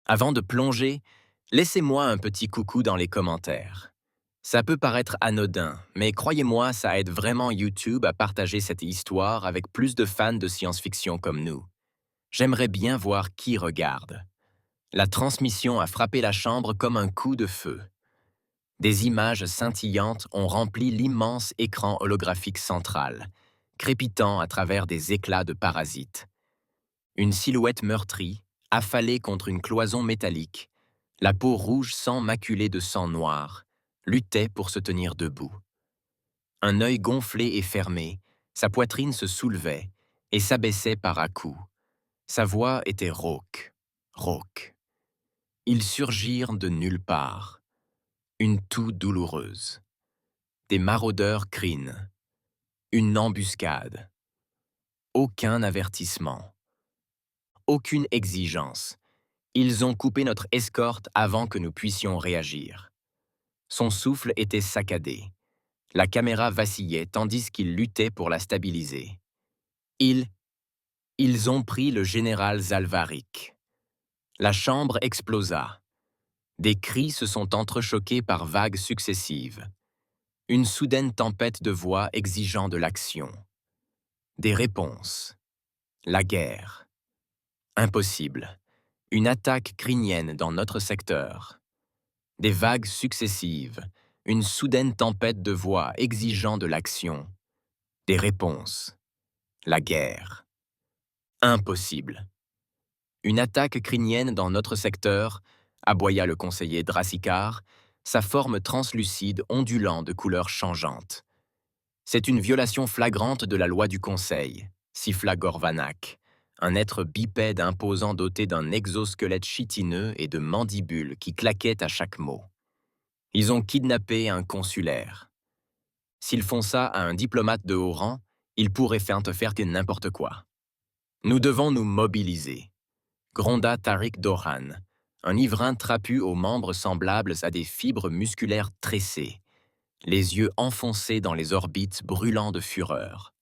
Avant de plonger, laissez-moi un petit coucou dans les commentaires. Ça peut paraître anodin, mais croyez-moi, ça aide vraiment YouTube à partager cette histoire avec plus de fans de science-fiction comme nous. J'aimerais bien voir qui regarde. La transmission a frappé la chambre comme un coup de feu. Des images scintillantes ont rempli l'immense écran holographique central, crépitant à travers des éclats de parasites. Une silhouette meurtrie, affalée contre une cloison métallique, la peau rouge sang maculée de sang noir, luttait pour se tenir debout. Un œil gonflé et fermé, sa poitrine se soulevait et s'abaissait par à-coups. Sa voix était rauque, rauque. Ils surgirent de nulle part. Une toux douloureuse. Des maraudeurs crinent. Une embuscade. Aucun avertissement. Aucune exigence. Ils ont coupé notre escorte avant que nous puissions réagir. Son souffle était saccadé. La caméra vacillait tandis qu'il luttait pour la stabiliser. Ils ont pris le général Zalvarik. La chambre explosa. Des cris se sont entrechoqués par vagues successives. Une soudaine tempête de voix exigeant de l'action. Des réponses. La guerre. Impossible. Une attaque crinienne dans notre secteur. Des vagues successives. Une soudaine tempête de voix exigeant de l'action. Des réponses. La guerre. Impossible. Une attaque crinienne dans notre secteur, aboya le conseiller Drassicar, sa forme translucide ondulant de couleurs changeantes. C'est une violation flagrante de la loi du Conseil, siffla Gorvanak, un être bipède imposant doté d'un exosquelette chitineux et de mandibules qui claquaient à chaque mot. Ils ont kidnappé un consulaire. S'ils font ça à un diplomate de haut rang, ils pourraient faire n'importe quoi. Nous devons nous mobiliser, gronda Tariq Doran, un ivrain trapu aux membres semblables à des fibres musculaires tressées, les yeux enfoncés dans les orbites brûlant de fureur.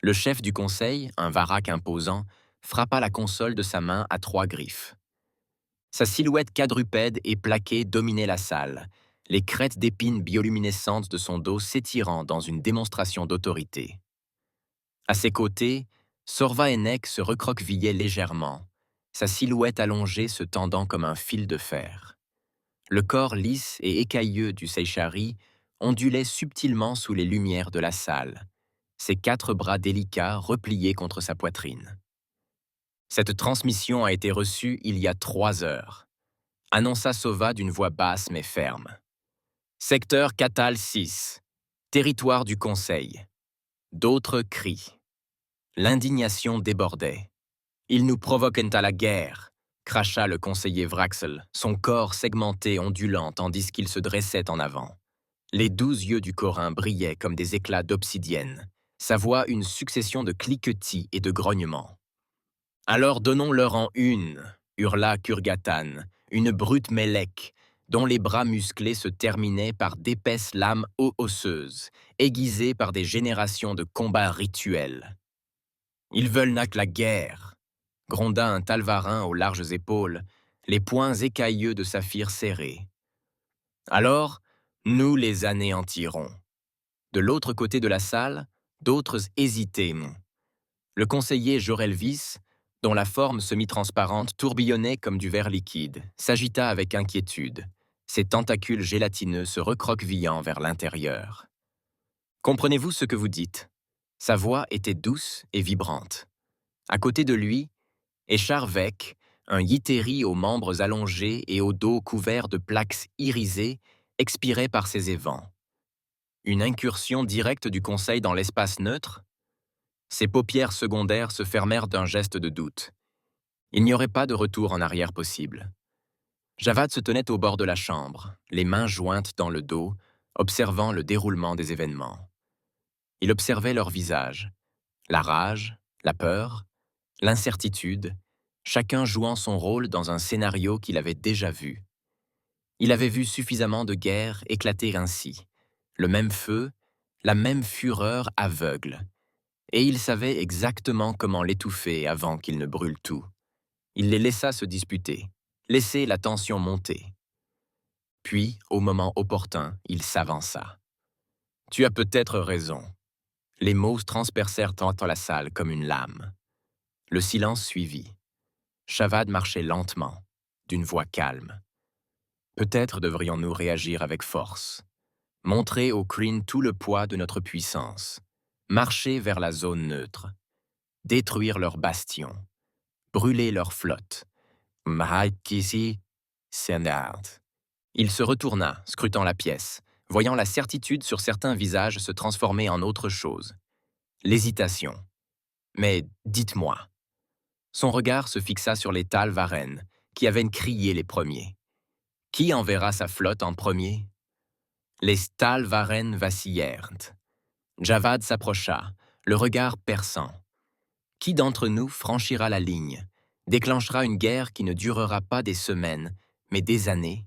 Le chef du conseil, un varak imposant, frappa la console de sa main à 3 griffes. Sa silhouette quadrupède et plaquée dominait la salle, les crêtes d'épines bioluminescentes de son dos s'étirant dans une démonstration d'autorité. À ses côtés, Sorva Enek se recroquevillait légèrement, sa silhouette allongée se tendant comme un fil de fer. Le corps lisse et écailleux du Seychari ondulait subtilement sous les lumières de la salle, ses 4 bras délicats repliés contre sa poitrine. Cette transmission a été reçue il y a 3 heures, annonça Sova d'une voix basse mais ferme. Secteur Catal 6, territoire du Conseil. D'autres crient. L'indignation débordait. Ils nous provoquent à la guerre, cracha le conseiller Vraxel, son corps segmenté ondulant tandis qu'il se dressait en avant. Les 12 yeux du Corin brillaient comme des éclats d'obsidienne, sa voix une succession de cliquetis et de grognements. Alors donnons-leur en une, hurla Kurgatan, une brute mélèque, dont les bras musclés se terminaient par d'épaisses lames osseuses, aiguisées par des générations de combats rituels. Ils veulent n'a que la guerre, gronda un talvarin aux larges épaules, les poings écailleux de saphir serrés. Alors, nous les anéantirons. De l'autre côté de la salle, d'autres hésitaient. Le conseiller Jorelvis, dont la forme semi-transparente tourbillonnait comme du verre liquide, s'agita avec inquiétude, ses tentacules gélatineux se recroquevillant vers l'intérieur. Comprenez-vous ce que vous dites? Sa voix était douce et vibrante. À côté de lui, Echarvek, un yiteri aux membres allongés et au dos couvert de plaques irisées, expirait par ses évents. Une incursion directe du Conseil dans l'espace neutre? Ses paupières secondaires se fermèrent d'un geste de doute. Il n'y aurait pas de retour en arrière possible. Javad se tenait au bord de la chambre, les mains jointes dans le dos, observant le déroulement des événements. Il observait leurs visages, la rage, la peur, l'incertitude, chacun jouant son rôle dans un scénario qu'il avait déjà vu. Il avait vu suffisamment de guerres éclater ainsi, le même feu, la même fureur aveugle, et il savait exactement comment l'étouffer avant qu'il ne brûle tout. Il les laissa se disputer, laissait la tension monter. Puis, au moment opportun, il s'avança. « Tu as peut-être raison. » Les mots transpercèrent entre la salle comme une lame. Le silence suivit. Shavad marchait lentement, d'une voix calme. « Peut-être devrions-nous réagir avec force. Montrer aux Kryn tout le poids de notre puissance. Marcher vers la zone neutre. Détruire leurs bastions. Brûler leur flotte. Mahatkisi Senard. » Il se retourna, scrutant la pièce, voyant la certitude sur certains visages se transformer en autre chose. L'hésitation. « Mais dites-moi. » Son regard se fixa sur les Tal Varen, qui avaient crié les premiers. Qui enverra sa flotte en premier? Les Tal Varen vacillèrent. Javad s'approcha, le regard perçant. Qui d'entre nous franchira la ligne, déclenchera une guerre qui ne durera pas des semaines, mais des années?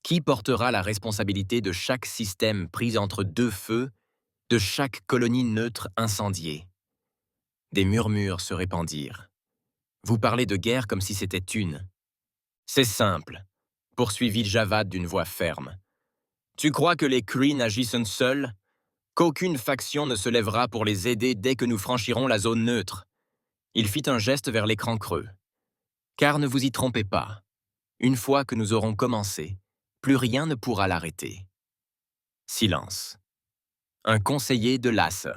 Qui portera la responsabilité de chaque système pris entre deux feux, de chaque colonie neutre incendiée? Des murmures se répandirent. Vous parlez de guerre comme si c'était une. C'est simple, poursuivit Javad d'une voix ferme. Tu crois que les Kryn agissent seuls? Qu'aucune faction ne se lèvera pour les aider dès que nous franchirons la zone neutre? Il fit un geste vers l'écran creux. Car ne vous y trompez pas. Une fois que nous aurons commencé, plus rien ne pourra l'arrêter. Silence. Un conseiller de l'Asse.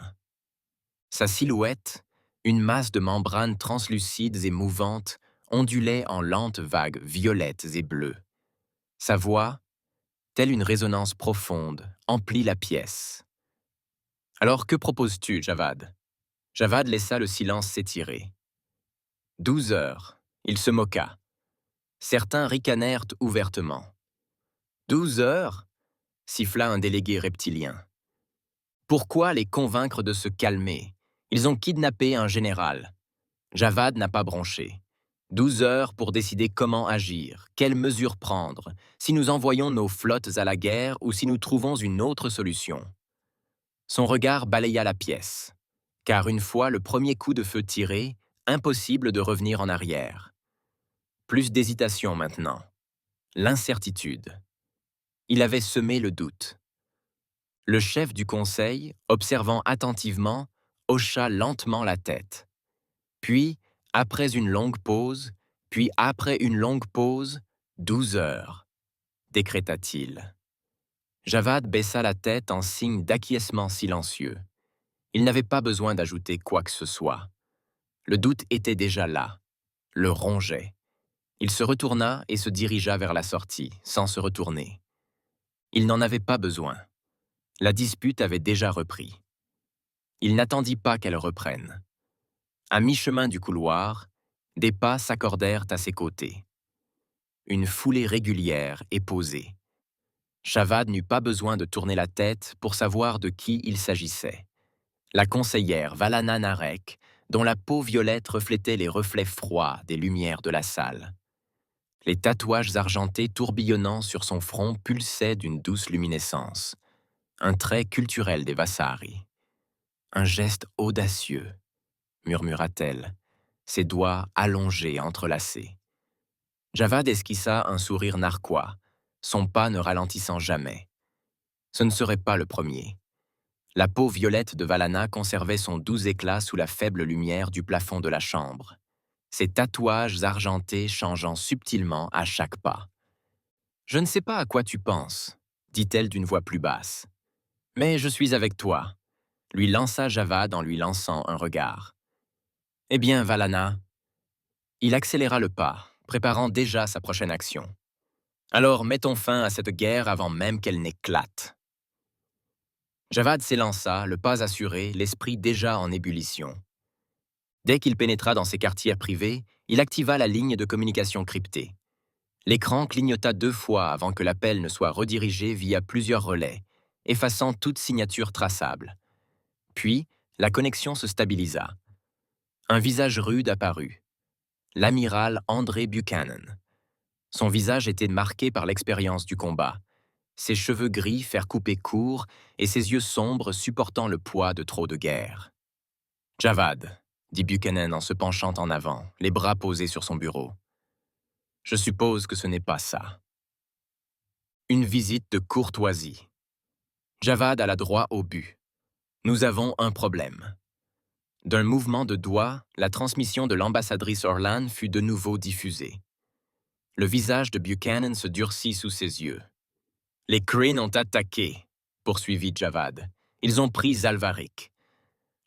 Sa silhouette, une masse de membranes translucides et mouvantes, ondulait en lentes vagues violettes et bleues. Sa voix, telle une résonance profonde, emplit la pièce. « Alors que proposes-tu, Javad » Javad laissa le silence s'étirer. 12 heures, il se moqua. Certains ricanèrent ouvertement. 12 heures siffla un délégué reptilien. Pourquoi les convaincre de se calmer? Ils ont kidnappé un général. Javad n'a pas bronché. 12 heures pour décider comment agir, quelles mesures prendre, si nous envoyons nos flottes à la guerre ou si nous trouvons une autre solution. Son regard balaya la pièce, car une fois le premier coup de feu tiré, impossible de revenir en arrière. Plus d'hésitation maintenant. L'incertitude. Il avait semé le doute. Le chef du conseil, observant attentivement, hocha lentement la tête. Puis, après une longue pause, 12 heures, décréta-t-il. Javad baissa la tête en signe d'acquiescement silencieux. Il n'avait pas besoin d'ajouter quoi que ce soit. Le doute était déjà là, le rongeait. Il se retourna et se dirigea vers la sortie, sans se retourner. Il n'en avait pas besoin. La dispute avait déjà repris. Il n'attendit pas qu'elle reprenne. À mi-chemin du couloir, des pas s'accordèrent à ses côtés. Une foulée régulière et posée. Javad n'eut pas besoin de tourner la tête pour savoir de qui il s'agissait. La conseillère Valana Narek, dont la peau violette reflétait les reflets froids des lumières de la salle. Les tatouages argentés tourbillonnant sur son front pulsaient d'une douce luminescence. Un trait culturel des Vassari. Un geste audacieux, murmura-t-elle, ses doigts allongés, entrelacés. Javad esquissa un sourire narquois, son pas ne ralentissant jamais. Ce ne serait pas le premier. La peau violette de Valana conservait son doux éclat sous la faible lumière du plafond de la chambre, ses tatouages argentés changeant subtilement à chaque pas. « Je ne sais pas à quoi tu penses, » dit-elle d'une voix plus basse. « Mais je suis avec toi, » lui lança Javad en lui lançant un regard. « Eh bien, Valana ?» Il accéléra le pas, préparant déjà sa prochaine action. « Alors mettons fin à cette guerre avant même qu'elle n'éclate. » Javad s'élança, le pas assuré, l'esprit déjà en ébullition. Dès qu'il pénétra dans ses quartiers privés, il activa la ligne de communication cryptée. L'écran clignota 2 fois avant que l'appel ne soit redirigé via plusieurs relais, effaçant toute signature traçable. Puis, la connexion se stabilisa. Un visage rude apparut. L'amiral André Buchanan. Son visage était marqué par l'expérience du combat. Ses cheveux gris faire couper court et ses yeux sombres supportant le poids de trop de guerre. « Javad », dit Buchanan en se penchant en avant, les bras posés sur son bureau. Je suppose que ce n'est pas ça. Une visite de courtoisie. Javad alla droit au but. Nous avons un problème. D'un mouvement de doigt, la transmission de l'ambassadrice Orlan fut de nouveau diffusée. Le visage de Buchanan se durcit sous ses yeux. Les Kryn ont attaqué, poursuivit Javad. Ils ont pris Zalvarik.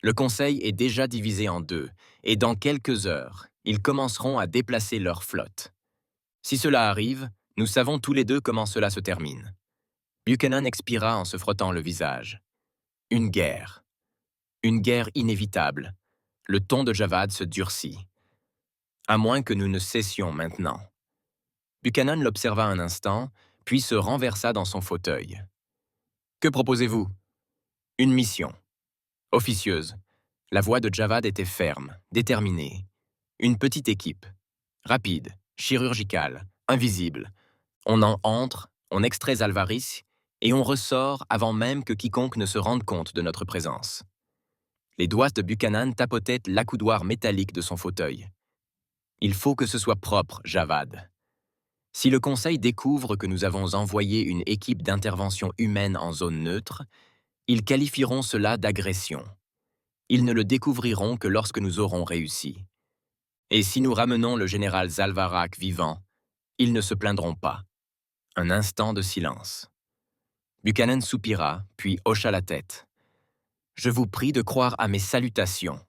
Le conseil est déjà divisé en deux, et dans quelques heures, ils commenceront à déplacer leur flotte. Si cela arrive, nous savons tous les deux comment cela se termine. Buchanan expira en se frottant le visage. Une guerre. Une guerre inévitable. Le ton de Javad se durcit. À moins que nous ne cessions maintenant. Buchanan l'observa un instant, puis se renversa dans son fauteuil. Que proposez-vous? Une mission. Officieuse. La voix de Javad était ferme, déterminée. Une petite équipe. Rapide, chirurgicale, invisible. On en entre, on extrait Zalvaris, et on ressort avant même que quiconque ne se rende compte de notre présence. Les doigts de Buchanan tapotaient l'accoudoir métallique de son fauteuil. Il faut que ce soit propre, Javad. Si le Conseil découvre que nous avons envoyé une équipe d'intervention humaine en zone neutre, ils qualifieront cela d'agression. Ils ne le découvriront que lorsque nous aurons réussi. Et si nous ramenons le général Zalvarak vivant, ils ne se plaindront pas. Un instant de silence. Buchanan soupira, puis hocha la tête. « Je vous prie de croire à mes salutations. »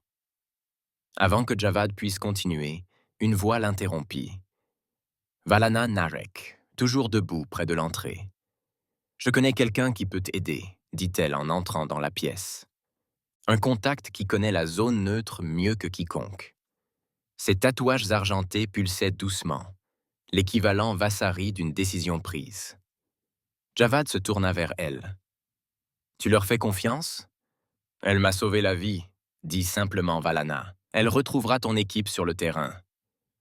Avant que Javad puisse continuer, une voix l'interrompit. Valana Narek, toujours debout près de l'entrée. « Je connais quelqu'un qui peut t'aider, dit-elle en entrant dans la pièce. Un contact qui connaît la zone neutre mieux que quiconque. » Ses tatouages argentés pulsaient doucement, l'équivalent Vassari d'une décision prise. Javad se tourna vers elle. « Tu leur fais confiance ?»« Elle m'a sauvé la vie, » dit simplement Valana. « Elle retrouvera ton équipe sur le terrain. »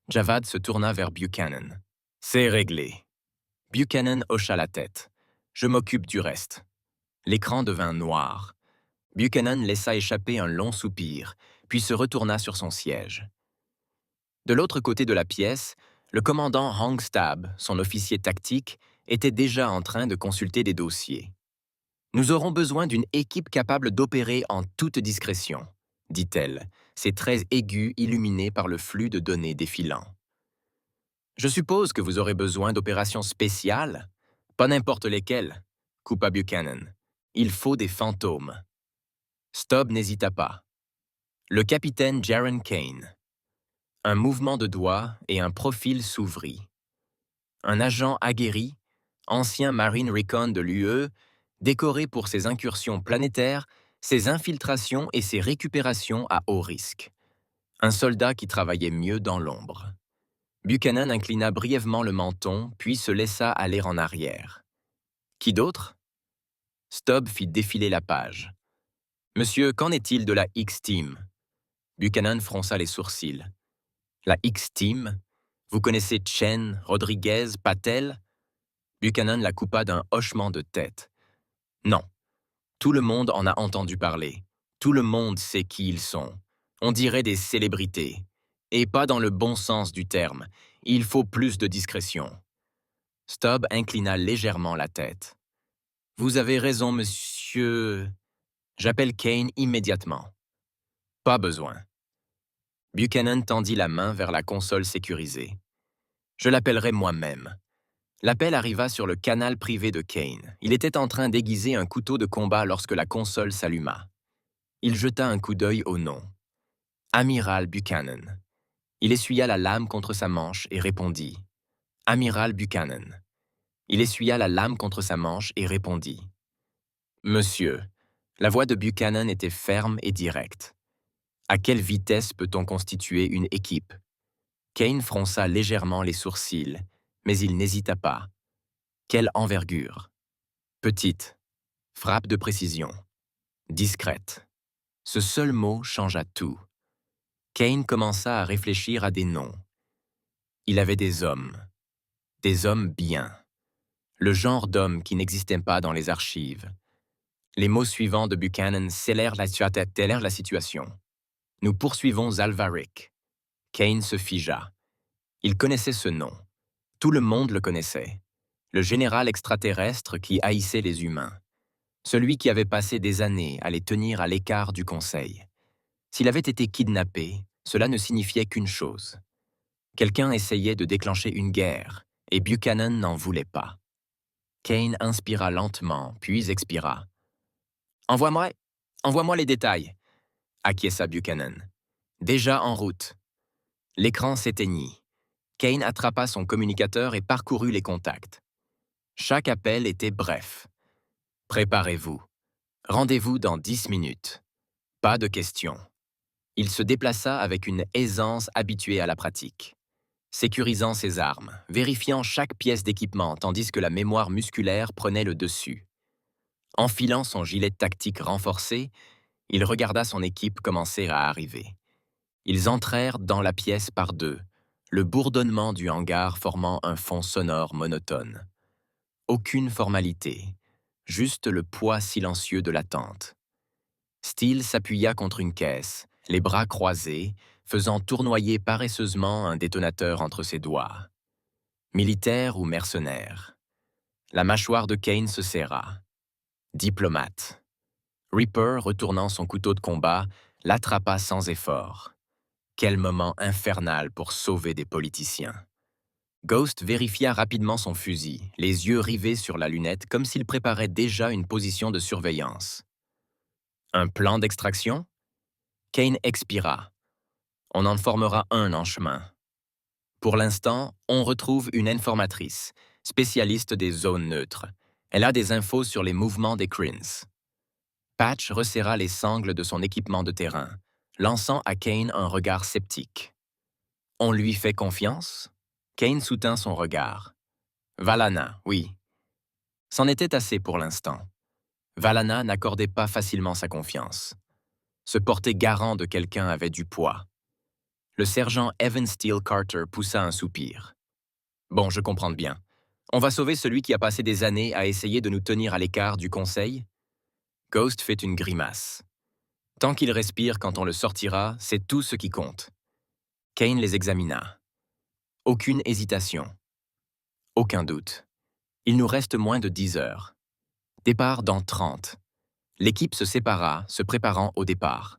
Javad se tourna vers Buchanan. « C'est réglé. » Buchanan hocha la tête. « Je m'occupe du reste. » L'écran devint noir. Buchanan laissa échapper un long soupir, puis se retourna sur son siège. De l'autre côté de la pièce, le commandant Hong Stab, son officier tactique, était déjà en train de consulter des dossiers. « Nous aurons besoin d'une équipe capable d'opérer en toute discrétion, » dit-elle, ses traits aigus illuminés par le flux de données défilant. « Je suppose que vous aurez besoin d'opérations spéciales, pas n'importe lesquelles, » coupa Buchanan. « Il faut des fantômes. » Stubb n'hésita pas. Le capitaine Jaren Kane. Un mouvement de doigt et un profil s'ouvrit. Un agent aguerri, ancien Marine Recon de l'UE, décoré pour ses incursions planétaires, ses infiltrations et ses récupérations à haut risque. Un soldat qui travaillait mieux dans l'ombre. Buchanan inclina brièvement le menton, puis se laissa aller en arrière. Qui d'autre? Stubb fit défiler la page. « Monsieur, qu'en est-il de la X-Team » Buchanan fronça les sourcils. « La X-Team? Vous connaissez Chen, Rodriguez, Patel ?» Buchanan la coupa d'un hochement de tête. « Non. Tout le monde en a entendu parler. Tout le monde sait qui ils sont. On dirait des célébrités. Et pas dans le bon sens du terme. Il faut plus de discrétion. » Stubb inclina légèrement la tête. « Vous avez raison, monsieur. J'appelle Kane immédiatement. » « Pas besoin. » Buchanan tendit la main vers la console sécurisée. « Je l'appellerai moi-même. » L'appel arriva sur le canal privé de Kane. Il était en train d'aiguiser un couteau de combat lorsque la console s'alluma. Il jeta un coup d'œil au nom. « Amiral Buchanan. » Il essuya la lame contre sa manche et répondit. « Amiral Buchanan. » Il essuya la lame contre sa manche et répondit. « Monsieur. » La voix de Buchanan était ferme et directe. « À quelle vitesse peut-on constituer une équipe ?» Kane fronça légèrement les sourcils, mais il n'hésita pas. Quelle envergure? Petite. Frappe de précision. Discrète. Ce seul mot changea tout. Kane commença à réfléchir à des noms. Il avait des hommes bien. Le genre d'hommes qui n'existait pas dans les archives. Les mots suivants de Buchanan scellèrent la situation. « Nous poursuivons Zalvarik. » Kane se figea. Il connaissait ce nom. Tout le monde le connaissait. Le général extraterrestre qui haïssait les humains. Celui qui avait passé des années à les tenir à l'écart du Conseil. S'il avait été kidnappé, cela ne signifiait qu'une chose. Quelqu'un essayait de déclencher une guerre, et Buchanan n'en voulait pas. Kane inspira lentement, puis expira. « Envoie-moi les détails », acquiesça Buchanan. Déjà en route. L'écran s'éteignit. Kane attrapa son communicateur et parcourut les contacts. Chaque appel était bref. « Préparez-vous. Rendez-vous dans 10 minutes. Pas de questions. » Il se déplaça avec une aisance habituée à la pratique, sécurisant ses armes, vérifiant chaque pièce d'équipement tandis que la mémoire musculaire prenait le dessus. Enfilant son gilet tactique renforcé, il regarda son équipe commencer à arriver. Ils entrèrent dans la pièce par deux, le bourdonnement du hangar formant un fond sonore monotone. Aucune formalité, juste le poids silencieux de l'attente. Steele s'appuya contre une caisse, les bras croisés, faisant tournoyer paresseusement un détonateur entre ses doigts. Militaire ou mercenaire? La mâchoire de Kane se serra. Diplomate. Reaper, retournant son couteau de combat, l'attrapa sans effort. Quel moment infernal pour sauver des politiciens. Ghost vérifia rapidement son fusil, les yeux rivés sur la lunette comme s'il préparait déjà une position de surveillance. Un plan d'extraction? Kane expira. On en formera un en chemin. Pour l'instant, on retrouve une informatrice, spécialiste des zones neutres. Elle a des infos sur les mouvements des Krins. Patch resserra les sangles de son équipement de terrain, lançant à Kane un regard sceptique. On lui fait confiance? Kane soutint son regard. Valana, oui. C'en était assez pour l'instant. Valana n'accordait pas facilement sa confiance. Se porter garant de quelqu'un avait du poids. Le sergent Evan Steele Carter poussa un soupir. Bon, je comprends bien. On va sauver celui qui a passé des années à essayer de nous tenir à l'écart du Conseil? Ghost fait une grimace. Tant qu'il respire quand on le sortira, c'est tout ce qui compte. Kane les examina. Aucune hésitation. Aucun doute. Il nous reste moins de 10 heures. Départ dans 30. L'équipe se sépara, se préparant au départ.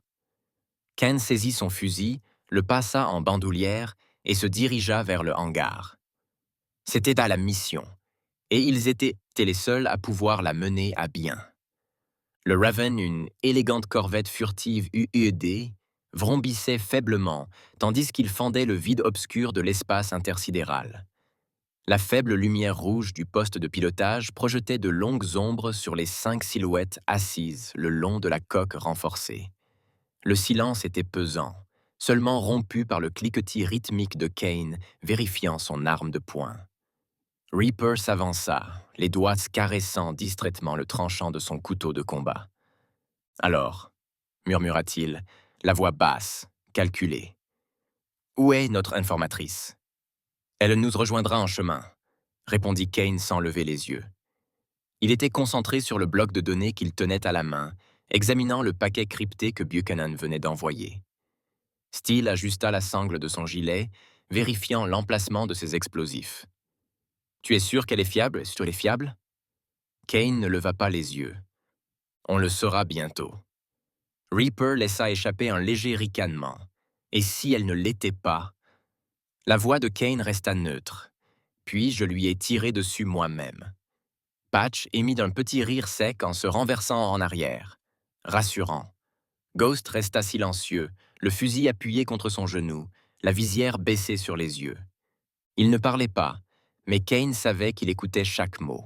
Kane saisit son fusil, le passa en bandoulière et se dirigea vers le hangar. C'était à la mission, et ils étaient les seuls à pouvoir la mener à bien. Le Raven, une élégante corvette furtive UUD, vrombissait faiblement, tandis qu'il fendait le vide obscur de l'espace intersidéral. La faible lumière rouge du poste de pilotage projetait de longues ombres sur les 5 silhouettes assises le long de la coque renforcée. Le silence était pesant, seulement rompu par le cliquetis rythmique de Kane vérifiant son arme de poing. Reaper s'avança, les doigts caressant distraitement le tranchant de son couteau de combat. « Alors, murmura-t-il, la voix basse, calculée. Où est notre informatrice? Elle nous rejoindra en chemin, répondit Kane sans lever les yeux. Il était concentré sur le bloc de données qu'il tenait à la main, examinant le paquet crypté que Buchanan venait d'envoyer. Steele ajusta la sangle de son gilet, vérifiant l'emplacement de ses explosifs. « Tu es sûr qu'elle est fiable, sur les fiables ?» Kane ne leva pas les yeux. On le saura bientôt. Reaper laissa échapper un léger ricanement. Et si elle ne l'était pas? La voix de Kane resta neutre. Puis je lui ai tiré dessus moi-même. Patch émit d'un petit rire sec en se renversant en arrière. Rassurant. Ghost resta silencieux, le fusil appuyé contre son genou, la visière baissée sur les yeux. Il ne parlait pas, mais Kane savait qu'il écoutait chaque mot.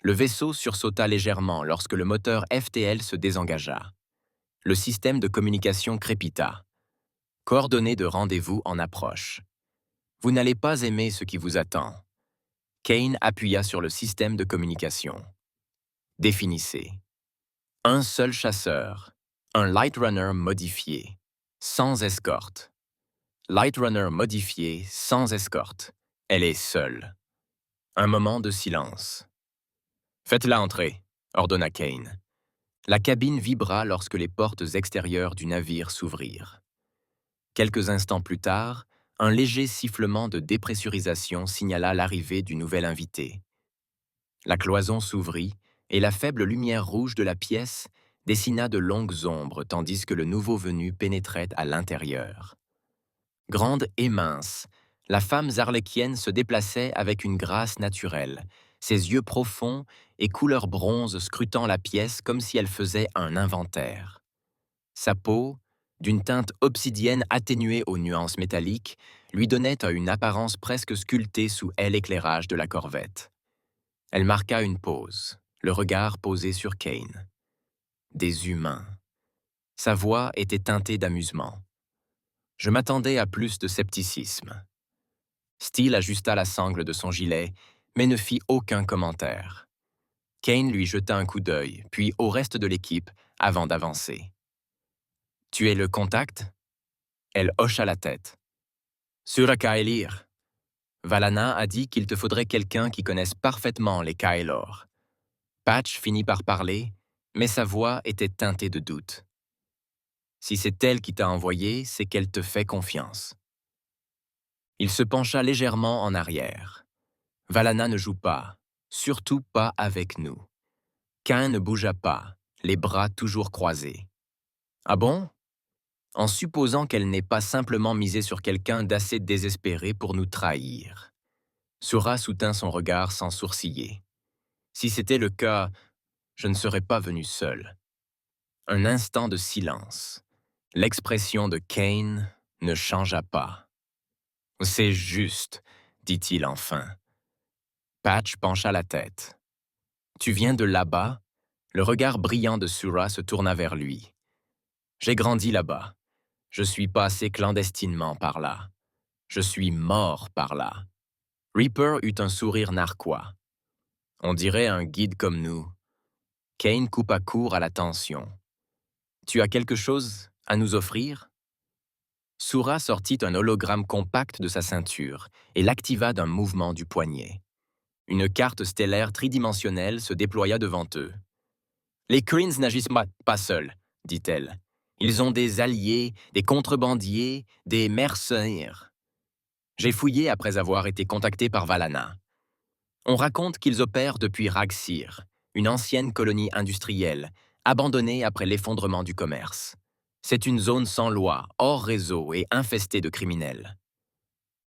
Le vaisseau sursauta légèrement lorsque le moteur FTL se désengagea. Le système de communication crépita. Coordonnées de rendez-vous en approche. Vous n'allez pas aimer ce qui vous attend. Kane appuya sur le système de communication. Définissez. Un seul chasseur. Un Light Runner modifié. Sans escorte. Light Runner modifié, sans escorte. Elle est seule. Un moment de silence. Faites-la entrer, ordonna Kane. La cabine vibra lorsque les portes extérieures du navire s'ouvrirent. Quelques instants plus tard, Un léger sifflement de dépressurisation signala l'arrivée du nouvel invité. La cloison s'ouvrit et la faible lumière rouge de la pièce dessina de longues ombres tandis que le nouveau venu pénétrait à l'intérieur. Grande et mince, la femme zarléquienne se déplaçait avec une grâce naturelle, ses yeux profonds et couleur bronze scrutant la pièce comme si elle faisait un inventaire. Sa peau, d'une teinte obsidienne atténuée aux nuances métalliques, lui donnait une apparence presque sculptée sous l'éclairage de la corvette. Elle marqua une pause, le regard posé sur Kane. Des humains. Sa voix était teintée d'amusement. Je m'attendais à plus de scepticisme. Steele ajusta la sangle de son gilet, mais ne fit aucun commentaire. Kane lui jeta un coup d'œil, puis au reste de l'équipe, avant d'avancer. « Tu es le contact ?» Elle hocha la tête. « Sur à Kaelir. Valana a dit qu'il te faudrait quelqu'un qui connaisse parfaitement les Kaelor. » Patch finit par parler, mais sa voix était teintée de doute. « Si c'est elle qui t'a envoyé, c'est qu'elle te fait confiance. » Il se pencha légèrement en arrière. Valana ne joue pas, surtout pas avec nous. Cain ne bougea pas, les bras toujours croisés. « Ah bon ?» En supposant qu'elle n'ait pas simplement misé sur quelqu'un d'assez désespéré pour nous trahir. Sura soutint son regard sans sourciller. Si c'était le cas, je ne serais pas venu seul. Un instant de silence. L'expression de Kane ne changea pas. « C'est juste, » dit-il enfin. Patch pencha la tête. « Tu viens de là-bas ?» Le regard brillant de Sura se tourna vers lui. « J'ai grandi là-bas. Je suis passé clandestinement par là. Je suis mort par là. » Reaper eut un sourire narquois. « On dirait un guide comme nous. » Kane coupa court à la tension. « Tu as quelque chose à nous offrir ?» Sura sortit un hologramme compact de sa ceinture et l'activa d'un mouvement du poignet. Une carte stellaire tridimensionnelle se déploya devant eux. « Les Krins n'agissent pas seuls, » dit-elle. « Ils ont des alliés, des contrebandiers, des mercenaires. » J'ai fouillé après avoir été contacté par Valana. On raconte qu'ils opèrent depuis Ragsir, une ancienne colonie industrielle, abandonnée après l'effondrement du commerce. C'est une zone sans loi, hors réseau et infestée de criminels.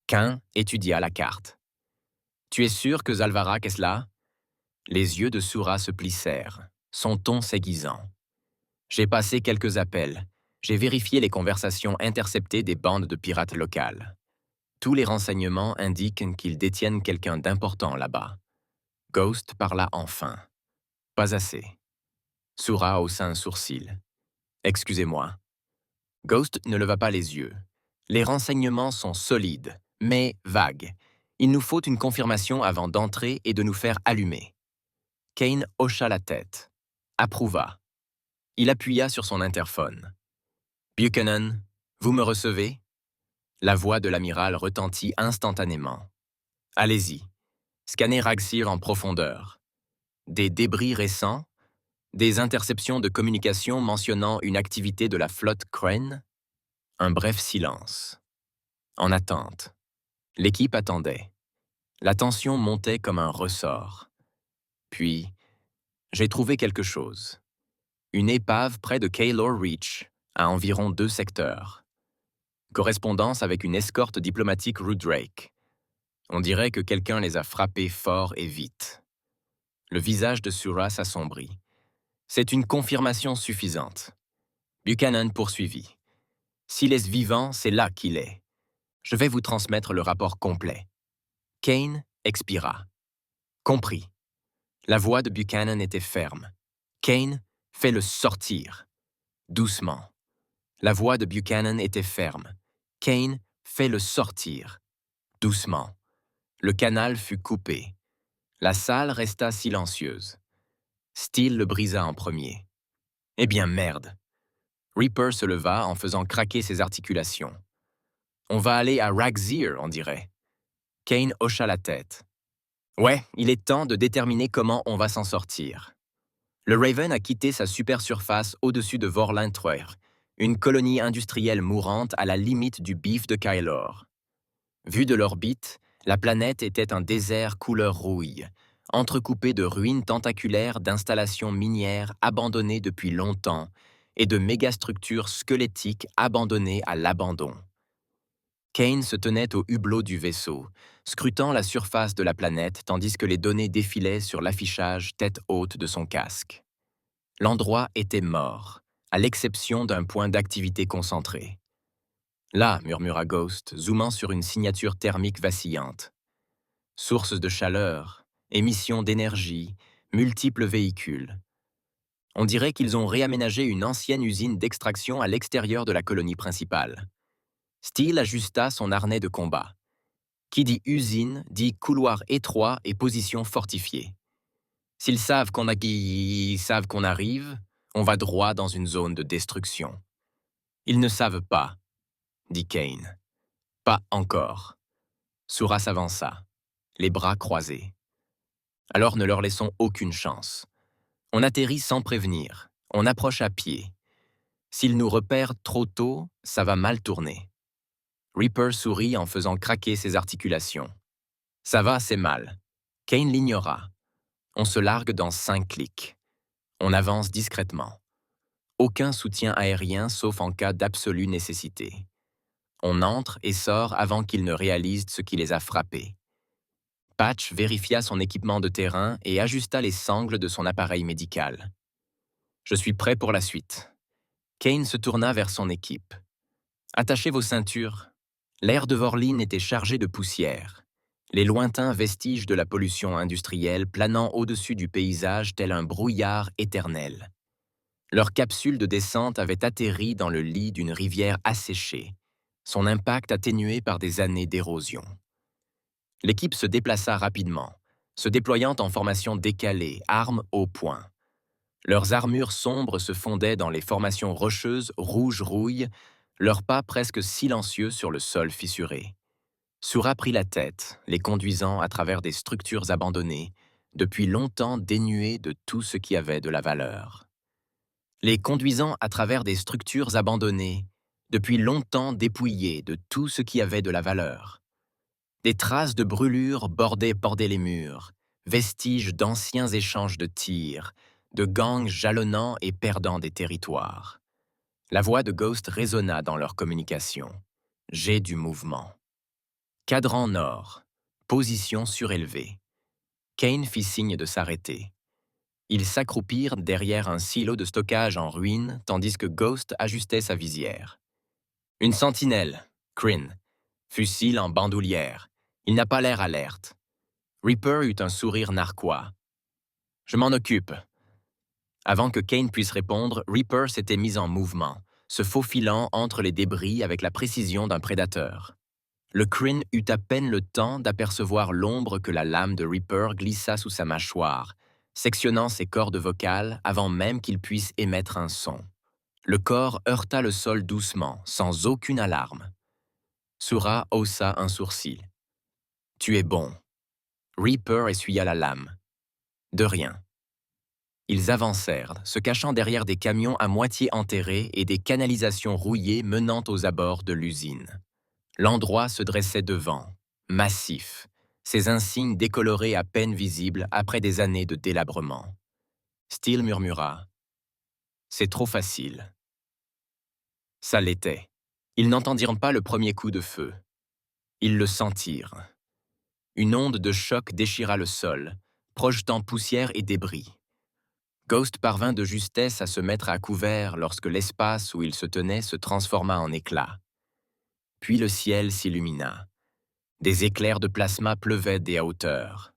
Cain étudia la carte. « Tu es sûr que Zalvarak est là ?» Les yeux de Sura se plissèrent, son ton s'aiguisant. « J'ai passé quelques appels. J'ai vérifié les conversations interceptées des bandes de pirates locales. Tous les renseignements indiquent qu'ils détiennent quelqu'un d'important là-bas. » Ghost parla enfin. « Pas assez. » Sura haussa un sourcil. « Excusez-moi. » Ghost ne leva pas les yeux. « Les renseignements sont solides, mais vagues. Il nous faut une confirmation avant d'entrer et de nous faire allumer. » Kane hocha la tête. Approuva. Il appuya sur son interphone. « Buchanan, vous me recevez ?» La voix de l'amiral retentit instantanément. « Allez-y. Scannez Ragsir en profondeur. Des débris récents, des interceptions de communication mentionnant une activité de la flotte Crane. » Un bref silence. En attente. L'équipe attendait. La tension montait comme un ressort. Puis, j'ai trouvé quelque chose. Une épave près de Kaelor Reach, à environ 2 secteurs. Correspondance avec une escorte diplomatique Rudrake. On dirait que quelqu'un les a frappés fort et vite. Le visage de Sura s'assombrit. C'est une confirmation suffisante. Buchanan poursuivit. S'il est vivant, c'est là qu'il est. Je vais vous transmettre le rapport complet. Kane expira. Compris. La voix de Buchanan était ferme. Kane, fais-le sortir. Doucement. La voix de Buchanan était ferme. Kane, fais-le sortir. Doucement. Le canal fut coupé. La salle resta silencieuse. Steele le brisa en premier. Eh bien, merde. Reaper se leva en faisant craquer ses articulations. On va aller à Ragsir, on dirait. Kane hocha la tête. Ouais, il est temps de déterminer comment on va s'en sortir. Le Raven a quitté sa supersurface au-dessus de Vorlintwer, une colonie industrielle mourante à la limite du bif de Kaelor. Vue de l'orbite, la planète était un désert couleur rouille, entrecoupé de ruines tentaculaires d'installations minières abandonnées depuis longtemps et de mégastructures squelettiques abandonnées à l'abandon. Kane se tenait au hublot du vaisseau, scrutant la surface de la planète tandis que les données défilaient sur l'affichage tête haute de son casque. L'endroit était mort, à l'exception d'un point d'activité concentré. Là, murmura Ghost, zoomant sur une signature thermique vacillante. Sources de chaleur, émissions d'énergie, multiples véhicules. On dirait qu'ils ont réaménagé une ancienne usine d'extraction à l'extérieur de la colonie principale. Steele ajusta son harnais de combat. Qui dit usine dit couloir étroit et position fortifiée. S'ils savent qu'on savent qu'on arrive, on va droit dans une zone de destruction. Ils ne savent pas, dit Kane. Pas encore. Sura s'avança, les bras croisés. Alors ne leur laissons aucune chance. On atterrit sans prévenir, on approche à pied. S'ils nous repèrent trop tôt, ça va mal tourner. Reaper sourit en faisant craquer ses articulations. Ça va, c'est mal. Kane l'ignora. On se largue dans 5 clics. On avance discrètement. Aucun soutien aérien sauf en cas d'absolue nécessité. On entre et sort avant qu'ils ne réalisent ce qui les a frappés. Patch vérifia son équipement de terrain et ajusta les sangles de son appareil médical. Je suis prêt pour la suite. Kane se tourna vers son équipe. Attachez vos ceintures. L'air de Vorlin était chargé de poussière. Les lointains vestiges de la pollution industrielle planant au-dessus du paysage tel un brouillard éternel. Leur capsule de descente avait atterri dans le lit d'une rivière asséchée, son impact atténué par des années d'érosion. L'équipe se déplaça rapidement, se déployant en formation décalée, armes au poing. Leurs armures sombres se fondaient dans les formations rocheuses rouge-rouille, leurs pas presque silencieux sur le sol fissuré. Sura prit la tête, les conduisant à travers des structures abandonnées, depuis longtemps dénuées de tout ce qui avait de la valeur. Les conduisant à travers des structures abandonnées, depuis longtemps dépouillées de tout ce qui avait de la valeur. Des traces de brûlures bordaient les murs, vestiges d'anciens échanges de tirs, de gangs jalonnant et perdant des territoires. La voix de Ghost résonna dans leur communication. Jet du mouvement. Cadran nord. Position surélevée. Kane fit signe de s'arrêter. Ils s'accroupirent derrière un silo de stockage en ruine tandis que Ghost ajustait sa visière. Une sentinelle, Kryn. Fusil en bandoulière. Il n'a pas l'air alerte. Reaper eut un sourire narquois. Je m'en occupe. Avant que Kane puisse répondre, Reaper s'était mis en mouvement, se faufilant entre les débris avec la précision d'un prédateur. Le Kryn eut à peine le temps d'apercevoir l'ombre que la lame de Reaper glissa sous sa mâchoire, sectionnant ses cordes vocales avant même qu'il puisse émettre un son. Le corps heurta le sol doucement, sans aucune alarme. Sura haussa un sourcil. « Tu es bon. » Reaper essuya la lame. « De rien. » Ils avancèrent, se cachant derrière des camions à moitié enterrés et des canalisations rouillées menant aux abords de l'usine. L'endroit se dressait devant, massif, ses insignes décolorés à peine visibles après des années de délabrement. Steele murmura. « C'est trop facile. » Ça l'était. Ils n'entendirent pas le premier coup de feu. Ils le sentirent. Une onde de choc déchira le sol, projetant poussière et débris. Ghost parvint de justesse à se mettre à couvert lorsque l'espace où il se tenait se transforma en éclats. Puis le ciel s'illumina. Des éclairs de plasma pleuvaient des hauteurs,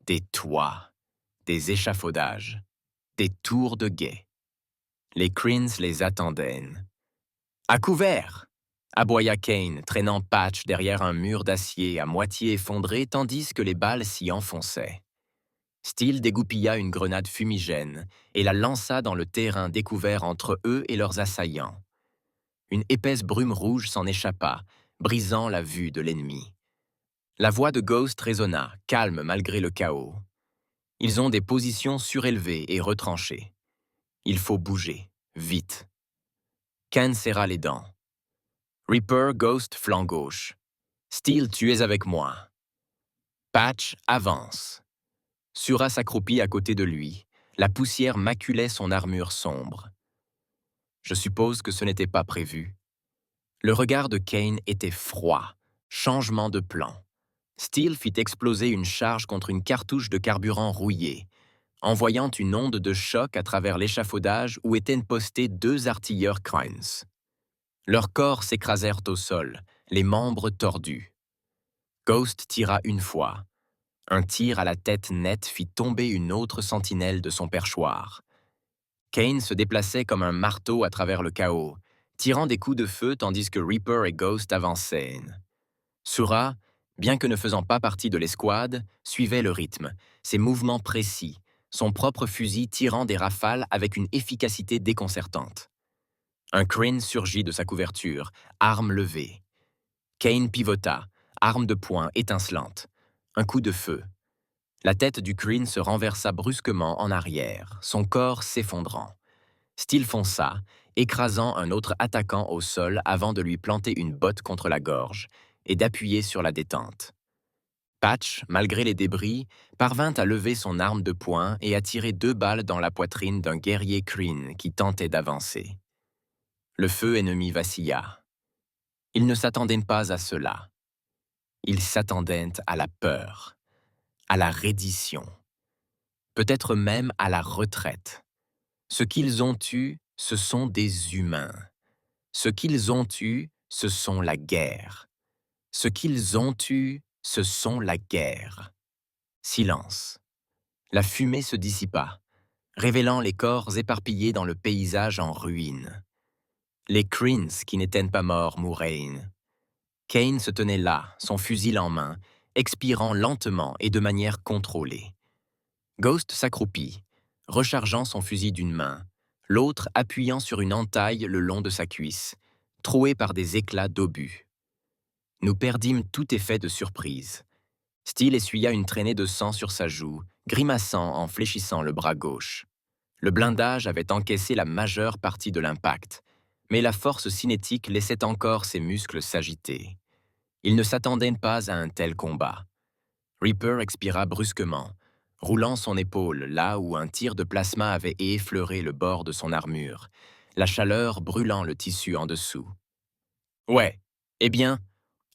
des toits, des échafaudages, des tours de guet. Les Kryns les attendaient. « À couvert !» aboya Kane, traînant Patch derrière un mur d'acier à moitié effondré tandis que les balles s'y enfonçaient. Steele dégoupilla une grenade fumigène et la lança dans le terrain découvert entre eux et leurs assaillants. Une épaisse brume rouge s'en échappa, brisant la vue de l'ennemi. La voix de Ghost résonna, calme malgré le chaos. Ils ont des positions surélevées et retranchées. Il faut bouger, vite. Kane serra les dents. Reaper, Ghost, flanc gauche. Steel, tu es avec moi. Patch avance. Sura s'accroupit à côté de lui. La poussière maculait son armure sombre. Je suppose que ce n'était pas prévu. Le regard de Kane était froid. Changement de plan. Steel fit exploser une charge contre une cartouche de carburant rouillée, envoyant une onde de choc à travers l'échafaudage où étaient postés 2 artilleurs Krines. Leurs corps s'écrasèrent au sol, les membres tordus. Ghost tira une fois. Un tir à la tête nette fit tomber une autre sentinelle de son perchoir. Kane se déplaçait comme un marteau à travers le chaos, tirant des coups de feu tandis que Reaper et Ghost avançaient. Sura, bien que ne faisant pas partie de l'escouade, suivait le rythme, ses mouvements précis, son propre fusil tirant des rafales avec une efficacité déconcertante. Un Kryn surgit de sa couverture, arme levée. Kane pivota, arme de poing étincelante. Un coup de feu. La tête du Kryn se renversa brusquement en arrière, son corps s'effondrant. Steel fonça, écrasant un autre attaquant au sol avant de lui planter une botte contre la gorge et d'appuyer sur la détente. Patch, malgré les débris, parvint à lever son arme de poing et à tirer 2 balles dans la poitrine d'un guerrier Kryn qui tentait d'avancer. Le feu ennemi vacilla. Il ne s'attendait pas à cela. Il s'attendait à la peur, à la reddition, peut-être même à la retraite. Ce qu'ils ont eu, ce sont des humains. Ce qu'ils ont eu, ce sont la guerre. Ce qu'ils ont eu, ce sont la guerre. Silence. La fumée se dissipa, révélant les corps éparpillés dans le paysage en ruine. Les Krins qui n'étaient pas morts mouraient. Kane se tenait là, son fusil en main, expirant lentement et de manière contrôlée. Ghost s'accroupit, rechargeant son fusil d'une main, l'autre appuyant sur une entaille le long de sa cuisse, trouée par des éclats d'obus. Nous perdîmes tout effet de surprise. Steel essuya une traînée de sang sur sa joue, grimaçant en fléchissant le bras gauche. Le blindage avait encaissé la majeure partie de l'impact, mais la force cinétique laissait encore ses muscles s'agiter. Il ne s'attendait pas à un tel combat. Reaper expira brusquement, roulant son épaule là où un tir de plasma avait effleuré le bord de son armure, la chaleur brûlant le tissu en dessous. « Ouais, eh bien,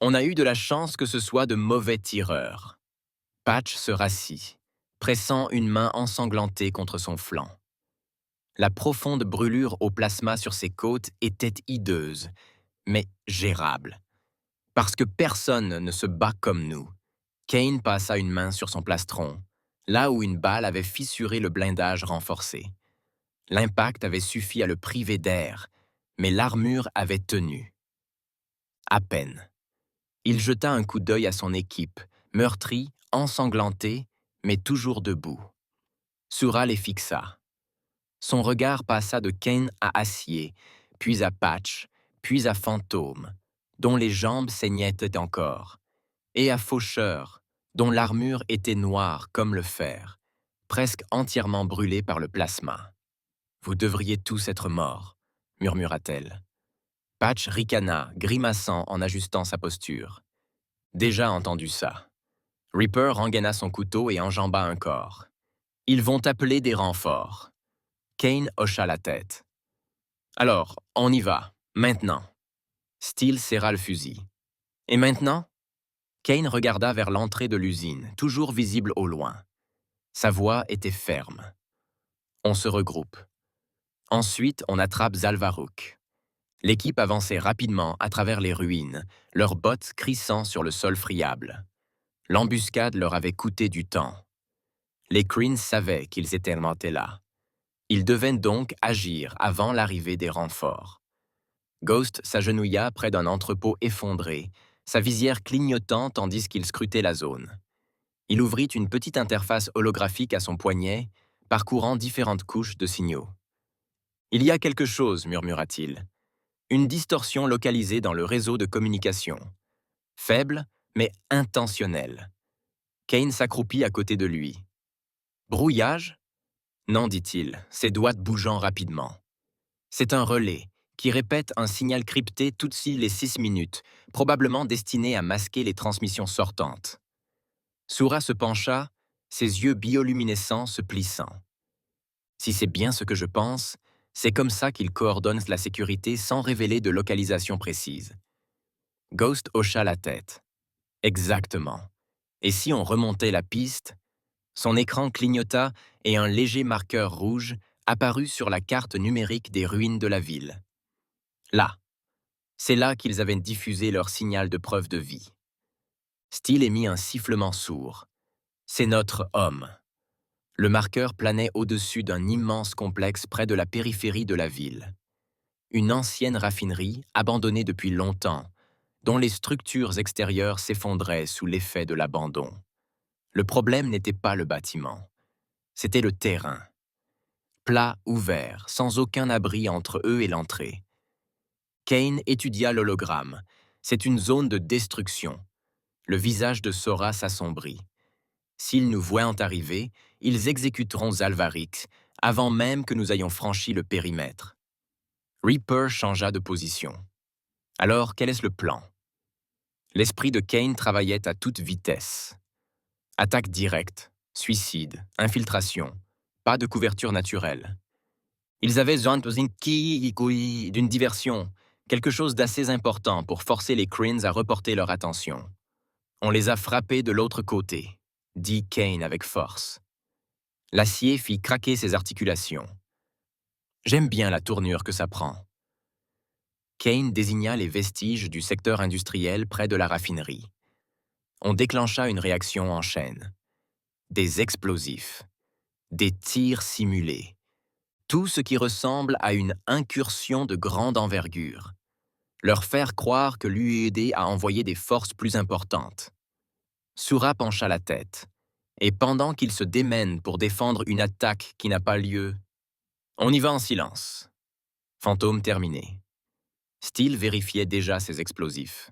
on a eu de la chance que ce soit de mauvais tireurs. » Patch se rassit, pressant une main ensanglantée contre son flanc. La profonde brûlure au plasma sur ses côtes était hideuse, mais gérable. Parce que personne ne se bat comme nous. Kane passa une main sur son plastron, là où une balle avait fissuré le blindage renforcé. L'impact avait suffi à le priver d'air, mais l'armure avait tenu. À peine. Il jeta un coup d'œil à son équipe, meurtrie, ensanglantée, mais toujours debout. Sura les fixa. Son regard passa de Kane à Acier, puis à Patch, puis à Fantôme, dont les jambes saignaient encore, et à Faucheur, dont l'armure était noire comme le fer, presque entièrement brûlée par le plasma. « Vous devriez tous être morts, » murmura-t-elle. Patch ricana, grimaçant en ajustant sa posture. Déjà entendu ça. Reaper rengaina son couteau et enjamba un corps. « Ils vont appeler des renforts. » Kane hocha la tête. « Alors, on y va, maintenant. » Steel serra le fusil. « Et maintenant ?» Kane regarda vers l'entrée de l'usine, toujours visible au loin. Sa voix était ferme. « On se regroupe. Ensuite, on attrape Zalvaruk. » L'équipe avançait rapidement à travers les ruines, leurs bottes crissant sur le sol friable. L'embuscade leur avait coûté du temps. Les Krins savaient qu'ils étaient montés là. Ils devaient donc agir avant l'arrivée des renforts. Ghost s'agenouilla près d'un entrepôt effondré, sa visière clignotant tandis qu'il scrutait la zone. Il ouvrit une petite interface holographique à son poignet, parcourant différentes couches de signaux. « Il y a quelque chose, murmura-t-il. Une distorsion localisée dans le réseau de communication. Faible, mais intentionnelle. » Kane s'accroupit à côté de lui. « Brouillage ?» « Non, dit-il, ses doigts bougeant rapidement. C'est un relais, qui répète un signal crypté toutes les 6 minutes, probablement destiné à masquer les transmissions sortantes. Sura se pencha, ses yeux bioluminescents se plissant. Si c'est bien ce que je pense, c'est comme ça qu'il coordonne la sécurité sans révéler de localisation précise. Ghost hocha la tête. Exactement. Et si on remontait la piste? Son écran clignota et un léger marqueur rouge apparut sur la carte numérique des ruines de la ville. Là. C'est là qu'ils avaient diffusé leur signal de preuve de vie. Steele émit un sifflement sourd. C'est notre homme. Le marqueur planait au-dessus d'un immense complexe près de la périphérie de la ville. Une ancienne raffinerie, abandonnée depuis longtemps, dont les structures extérieures s'effondraient sous l'effet de l'abandon. Le problème n'était pas le bâtiment, c'était le terrain. Plat, ouvert, sans aucun abri entre eux et l'entrée. Kane étudia l'hologramme. C'est une zone de destruction. Le visage de Sora s'assombrit. S'ils nous voient arriver, ils exécuteront Zalvarix avant même que nous ayons franchi le périmètre. Reaper changea de position. Alors, quel est le plan? L'esprit de Kane travaillait à toute vitesse. Attaque directe, suicide, infiltration, pas de couverture naturelle. Ils avaient besoin d'une diversion, quelque chose d'assez important pour forcer les Krins à reporter leur attention. On les a frappés de l'autre côté, dit Kane avec force. L'acier fit craquer ses articulations. J'aime bien la tournure que ça prend. Kane désigna les vestiges du secteur industriel près de la raffinerie. On déclencha une réaction en chaîne. Des explosifs, des tirs simulés, tout ce qui ressemble à une incursion de grande envergure. Leur faire croire que l'UED a envoyé des forces plus importantes. Sura pencha la tête, et pendant qu'il se démène pour défendre une attaque qui n'a pas lieu, on y va en silence. Fantôme terminé. Steele vérifiait déjà ses explosifs.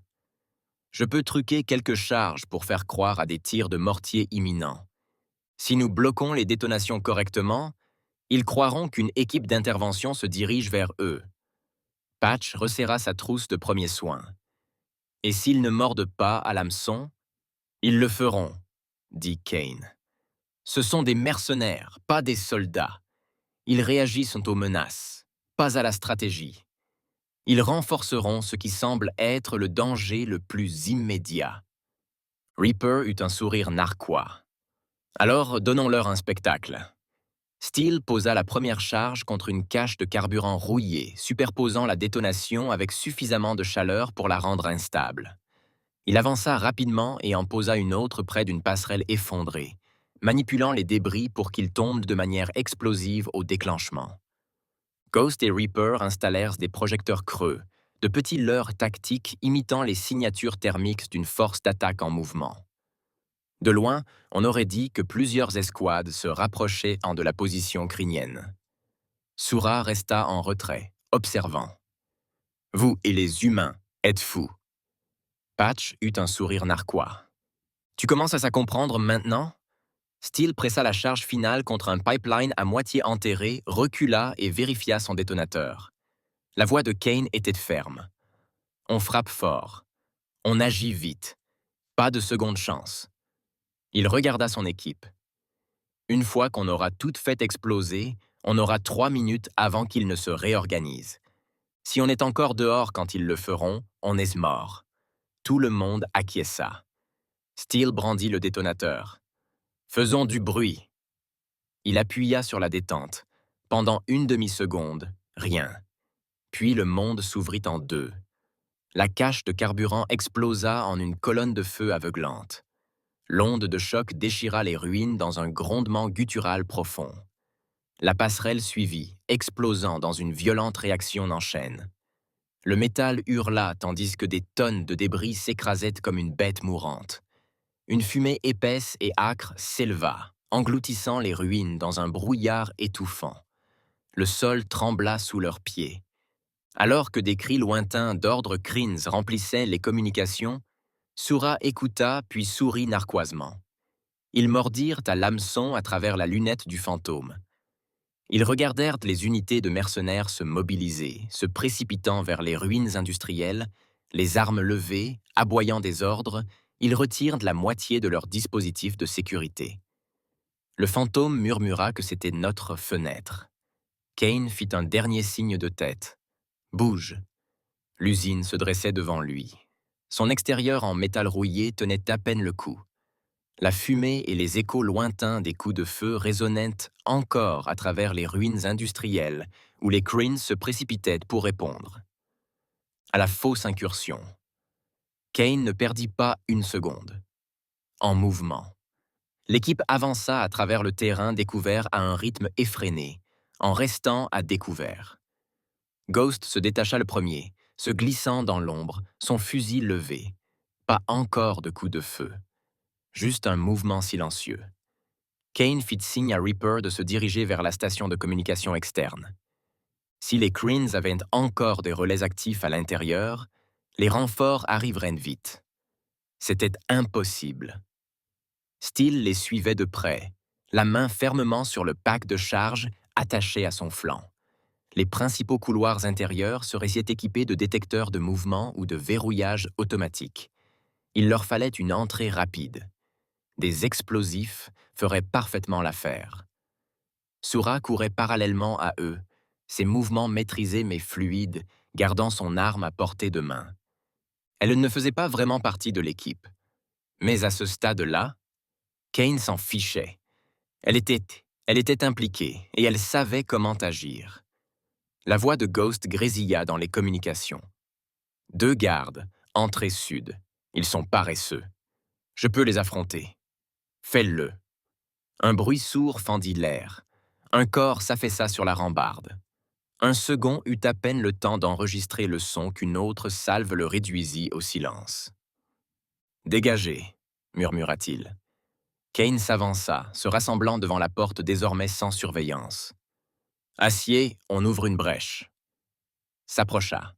Je peux truquer quelques charges pour faire croire à des tirs de mortier imminents. Si nous bloquons les détonations correctement, ils croiront qu'une équipe d'intervention se dirige vers eux. Patch resserra sa trousse de premiers soins. Et s'ils ne mordent pas à l'hameçon, ils le feront, dit Kane. Ce sont des mercenaires, pas des soldats. Ils réagissent aux menaces, pas à la stratégie. Ils renforceront ce qui semble être le danger le plus immédiat. Reaper eut un sourire narquois. Alors, donnons-leur un spectacle. Steele posa la première charge contre une cache de carburant rouillée, superposant la détonation avec suffisamment de chaleur pour la rendre instable. Il avança rapidement et en posa une autre près d'une passerelle effondrée, manipulant les débris pour qu'ils tombent de manière explosive au déclenchement. Ghost et Reaper installèrent des projecteurs creux, de petits leurres tactiques imitant les signatures thermiques d'une force d'attaque en mouvement. De loin, on aurait dit que plusieurs escouades se rapprochaient de la position crinienne. Sura resta en retrait, observant. « Vous et les humains êtes fous. » Patch eut un sourire narquois. « Tu commences à ça comprendre maintenant ?» Steele pressa la charge finale contre un pipeline à moitié enterré, recula et vérifia son détonateur. La voix de Kane était ferme. « On frappe fort. On agit vite. Pas de seconde chance. » Il regarda son équipe. Une fois qu'on aura tout fait exploser, on aura 3 minutes avant qu'ils ne se réorganisent. Si on est encore dehors quand ils le feront, on est mort. Tout le monde acquiesça. Steele brandit le détonateur. Faisons du bruit. Il appuya sur la détente. Pendant une demi-seconde, rien. Puis le monde s'ouvrit en deux. La cache de carburant explosa en une colonne de feu aveuglante. L'onde de choc déchira les ruines dans un grondement guttural profond. La passerelle suivit, explosant dans une violente réaction en chaîne. Le métal hurla tandis que des tonnes de débris s'écrasaient comme une bête mourante. Une fumée épaisse et âcre s'éleva, engloutissant les ruines dans un brouillard étouffant. Le sol trembla sous leurs pieds. Alors que des cris lointains d'ordre Krins remplissaient les communications, Sura écouta puis sourit narquoisement. Ils mordirent à l'hameçon à travers la lunette du fantôme. Ils regardèrent les unités de mercenaires se mobiliser, se précipitant vers les ruines industrielles, les armes levées, aboyant des ordres, ils retirent la moitié de leur dispositif de sécurité. Le fantôme murmura que c'était notre fenêtre. Kane fit un dernier signe de tête. « Bouge !» L'usine se dressait devant lui. Son extérieur en métal rouillé tenait à peine le coup. La fumée et les échos lointains des coups de feu résonnaient encore à travers les ruines industrielles où les Kryn se précipitaient pour répondre. À la fausse incursion. Kane ne perdit pas une seconde. En mouvement. L'équipe avança à travers le terrain découvert à un rythme effréné, en restant à découvert. Ghost se détacha le premier, se glissant dans l'ombre, son fusil levé. Pas encore de coup de feu. Juste un mouvement silencieux. Kane fit signe à Reaper de se diriger vers la station de communication externe. Si les Kryns avaient encore des relais actifs à l'intérieur, les renforts arriveraient vite. C'était impossible. Steele les suivait de près, la main fermement sur le pack de charge attaché à son flanc. Les principaux couloirs intérieurs seraient équipés de détecteurs de mouvement ou de verrouillage automatique. Il leur fallait une entrée rapide. Des explosifs feraient parfaitement l'affaire. Sura courait parallèlement à eux, ses mouvements maîtrisés mais fluides, gardant son arme à portée de main. Elle ne faisait pas vraiment partie de l'équipe. Mais à ce stade-là, Kane s'en fichait. Elle était impliquée et elle savait comment agir. La voix de Ghost grésilla dans les communications. 2 gardes, entrée sud. Ils sont paresseux. Je peux les affronter. Fais-le. Un bruit sourd fendit l'air. Un corps s'affaissa sur la rambarde. Un second eut à peine le temps d'enregistrer le son qu'une autre salve le réduisit au silence. « Dégagez », murmura-t-il. Kane s'avança, se rassemblant devant la porte désormais sans surveillance. « Acier, on ouvre une brèche. » S'approcha.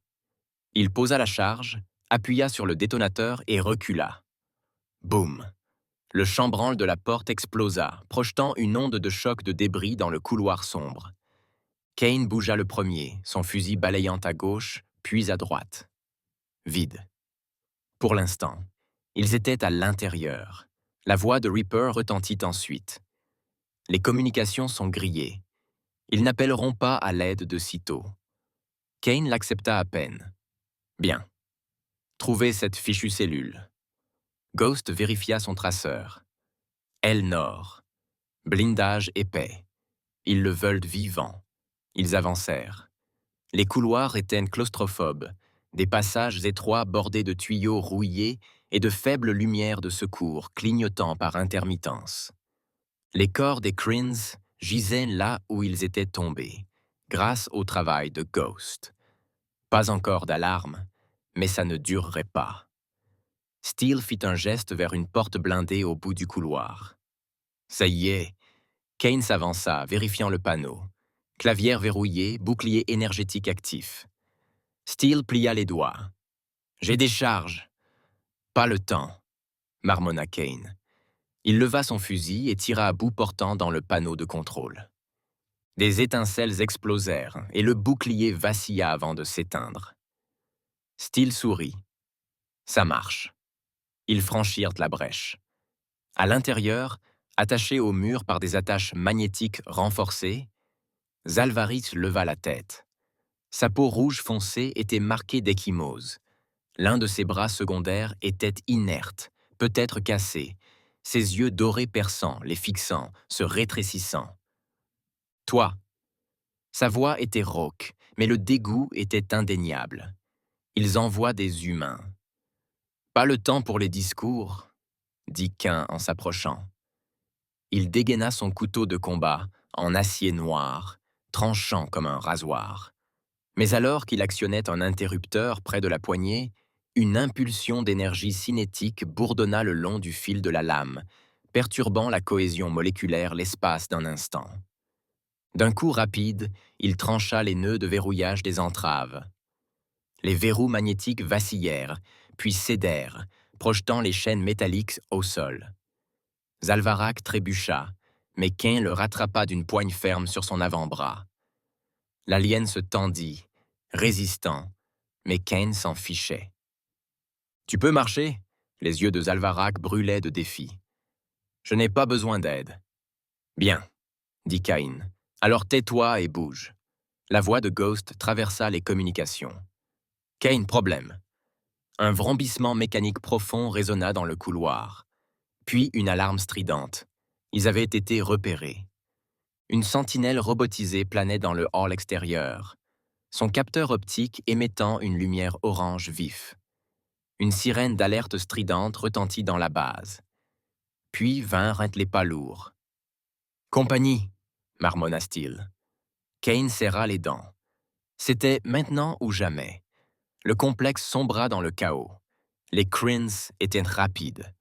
Il posa la charge, appuya sur le détonateur et recula. Boum! Le chambranle de la porte explosa, projetant une onde de choc de débris dans le couloir sombre. Kane bougea le premier, son fusil balayant à gauche, puis à droite. Vide. Pour l'instant, ils étaient à l'intérieur. La voix de Reaper retentit ensuite. Les communications sont grillées. Ils n'appelleront pas à l'aide de sitôt. Kane l'accepta à peine. Bien. Trouvez cette fichue cellule. Ghost vérifia son traceur. L-Nord. Blindage épais. Ils le veulent vivant. Ils avancèrent. Les couloirs étaient claustrophobes, des passages étroits bordés de tuyaux rouillés et de faibles lumières de secours clignotant par intermittence. Les corps des Kryns gisaient là où ils étaient tombés, grâce au travail de Ghost. Pas encore d'alarme, mais ça ne durerait pas. Steele fit un geste vers une porte blindée au bout du couloir. Ça y est. Kane s'avança, vérifiant le panneau. Clavière verrouillée, bouclier énergétique actif. Steele plia les doigts. « J'ai des charges. »« Pas le temps, » marmonna Kane. Il leva son fusil et tira à bout portant dans le panneau de contrôle. Des étincelles explosèrent et le bouclier vacilla avant de s'éteindre. Steele sourit. Ça marche. Ils franchirent la brèche. À l'intérieur, attaché au mur par des attaches magnétiques renforcées, Zalvaris leva la tête. Sa peau rouge foncée était marquée d'ecchymose. L'un de ses bras secondaires était inerte, peut-être cassé, ses yeux dorés perçants, les fixant, se rétrécissant. « Toi !» Sa voix était rauque, mais le dégoût était indéniable. Ils envoient des humains. « Pas le temps pour les discours, » dit Quint en s'approchant. Il dégaina son couteau de combat, en acier noir, tranchant comme un rasoir. Mais alors qu'il actionnait un interrupteur près de la poignée, une impulsion d'énergie cinétique bourdonna le long du fil de la lame, perturbant la cohésion moléculaire l'espace d'un instant. D'un coup rapide, il trancha les nœuds de verrouillage des entraves. Les verrous magnétiques vacillèrent, puis cédèrent, projetant les chaînes métalliques au sol. Zalvarak trébucha, mais Kane le rattrapa d'une poigne ferme sur son avant-bras. L'alien se tendit, résistant, mais Kane s'en fichait. « Tu peux marcher ?» Les yeux de Zalvarak brûlaient de défi. « Je n'ai pas besoin d'aide. »« Bien, » dit Kane. « Alors tais-toi et bouge. » La voix de Ghost traversa les communications. « Kane, problème. » Un vrombissement mécanique profond résonna dans le couloir. Puis une alarme stridente. Ils avaient été repérés. Une sentinelle robotisée planait dans le hall extérieur, son capteur optique émettant une lumière orange vif. Une sirène d'alerte stridente retentit dans la base. Puis vinrent les pas lourds. « Compagnie !» marmonna Steele. Kane serra les dents. C'était maintenant ou jamais. Le complexe sombra dans le chaos. Les Krins étaient rapides.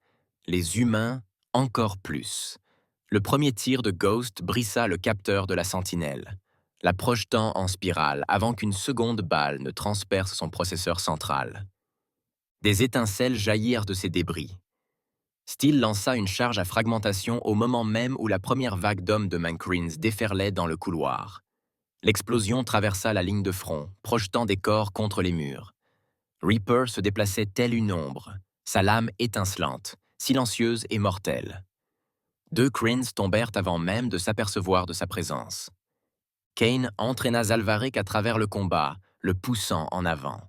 Les humains, encore plus. Le premier tir de Ghost brissa le capteur de la sentinelle, la projetant en spirale avant qu'une seconde balle ne transperce son processeur central. Des étincelles jaillirent de ses débris. Steele lança une charge à fragmentation au moment même où la première vague d'hommes de Mancrins déferlait dans le couloir. L'explosion traversa la ligne de front, projetant des corps contre les murs. Reaper se déplaçait telle une ombre, sa lame étincelante, silencieuse et mortelle. 2 Krins tombèrent avant même de s'apercevoir de sa présence. Kane entraîna Zalvarik à travers le combat, le poussant en avant.